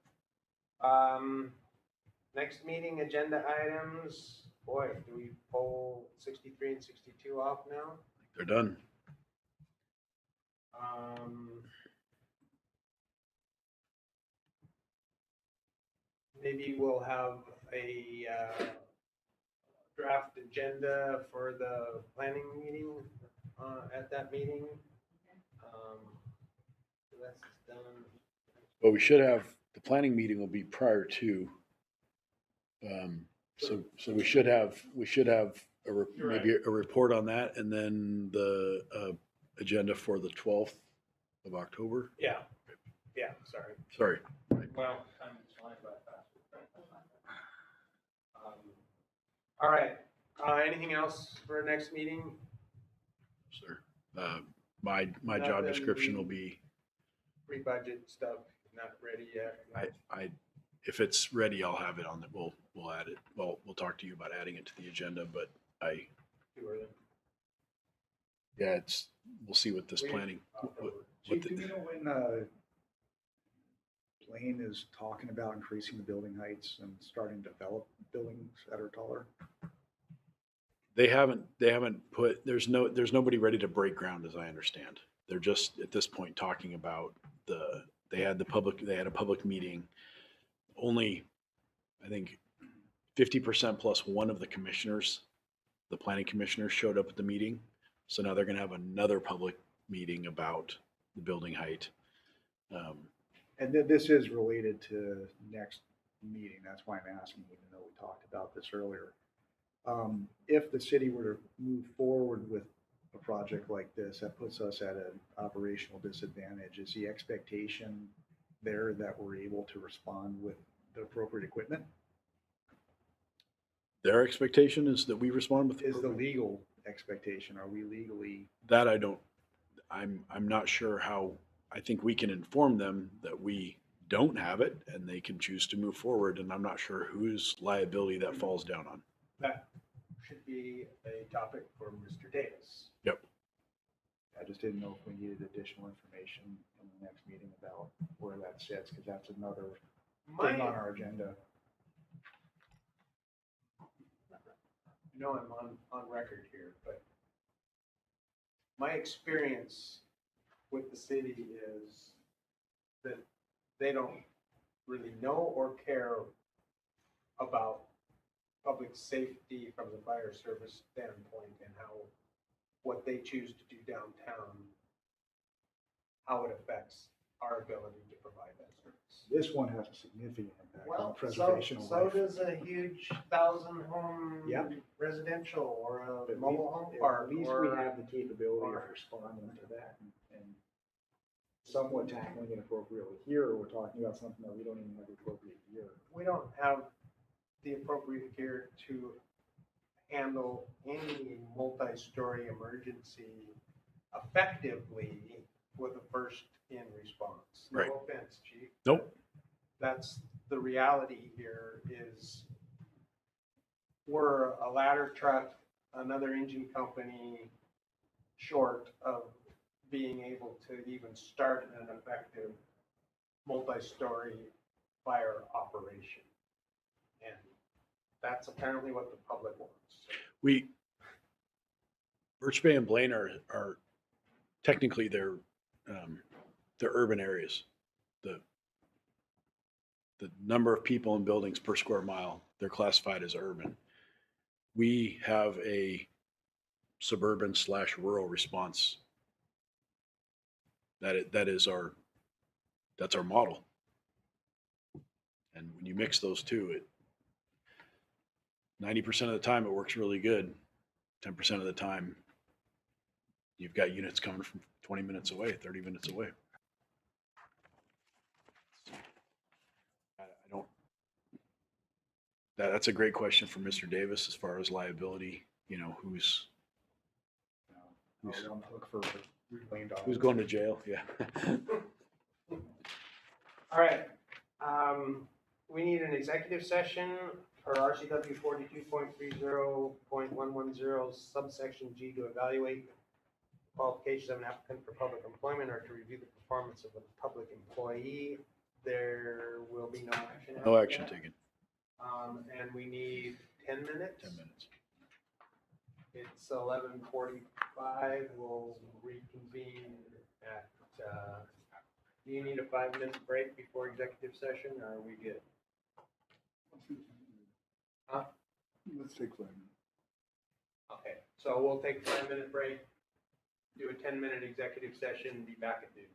Next meeting agenda items. Boy, do we pull 63 and 62 off now? They're done. Maybe we'll have a draft agenda for the planning meeting at that meeting. So that's done. But we should have, the planning meeting will be prior to. So we should have maybe a report on that, and then the agenda for the 12th of October. Yeah, sorry. Sorry. Well, time is flying by fast. All right, anything else for our next meeting? Sir, my job description will be, Pre-budget stuff, not ready yet? if it's ready, I'll have it on the, we'll add it. Well, we'll talk to you about adding it to the agenda, but Too early. yeah, we'll see what this planning. Chief, do you know when Blaine is talking about increasing the building heights and starting to develop buildings that are taller? They haven't put, there's nobody ready to break ground, as I understand. They're just at this point talking about they had a public meeting. Only, I think 50% plus one of the commissioners, the planning commissioners, showed up at the meeting. So now they're going to have another public meeting about the building height. And then this is related to next meeting. That's why I'm asking, even though we talked about this earlier. If the city were to move forward with a project like this, that puts us at an operational disadvantage. Is the expectation there that we're able to respond with the appropriate equipment? Their expectation is that we respond with. Is the legal expectation? Are we legally? That I'm not sure how. I think we can inform them that we don't have it and they can choose to move forward. And I'm not sure whose liability that falls down on. That should be a topic for Mr. Davis. Yep. I just didn't know if we needed additional information in the next meeting about where that sits, because that's another thing on our agenda. I know I'm on record here, but my experience with the city is that they don't really know or care about public safety from the fire service standpoint and what they choose to do downtown, how it affects our ability to provide that service. This one has a significant impact on Well, preservation of so life. does a huge 1,000-home Yep. residential or But a mobile home at park. least or, we have the capability of responding to that and somewhat tackling it appropriately. Here, we're talking about something that we don't even have the appropriate gear. We don't have the appropriate gear to handle any multi-story emergency effectively with a first-in response. No Right. offense, Chief. Nope. That's the reality here is we're a ladder truck, another engine company short of being able to even start an effective multi-story fire operation. And that's apparently what the public wants. Birch Bay and Blaine are technically they're urban areas. The number of people and buildings per square mile, they're classified as urban. We have a suburban / rural response. That's our model. And when you mix those two, 90% of the time it works really good. 10% of the time you've got units coming from 20 minutes away, 30 minutes away. That's a great question for Mr. Davis as far as liability, who's We're on the hook for $3 million. going to jail. Yeah. All right, we need an executive session for RCW 42.30.110 subsection G to evaluate qualifications of an applicant for public employment or to review the performance of a public employee. There will be no action. No after action that. taken. And we need 10 minutes. 10 minutes. It's 11:45. We'll reconvene at, do you need a 5-minute break before executive session, or are we good? Huh? Let's take 5 minutes. Okay, so we'll take a 5-minute break, do a 10-minute executive session, and be back at noon.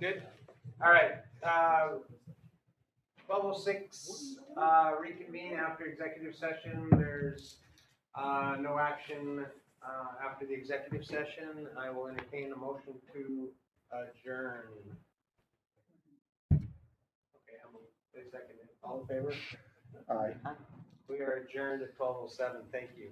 Good? All right. 12:06, reconvene after executive session. There's no action after the executive session. I will entertain a motion to adjourn. Okay, I'm a second. All in favor? Aye. We are adjourned at 12:07. Thank you.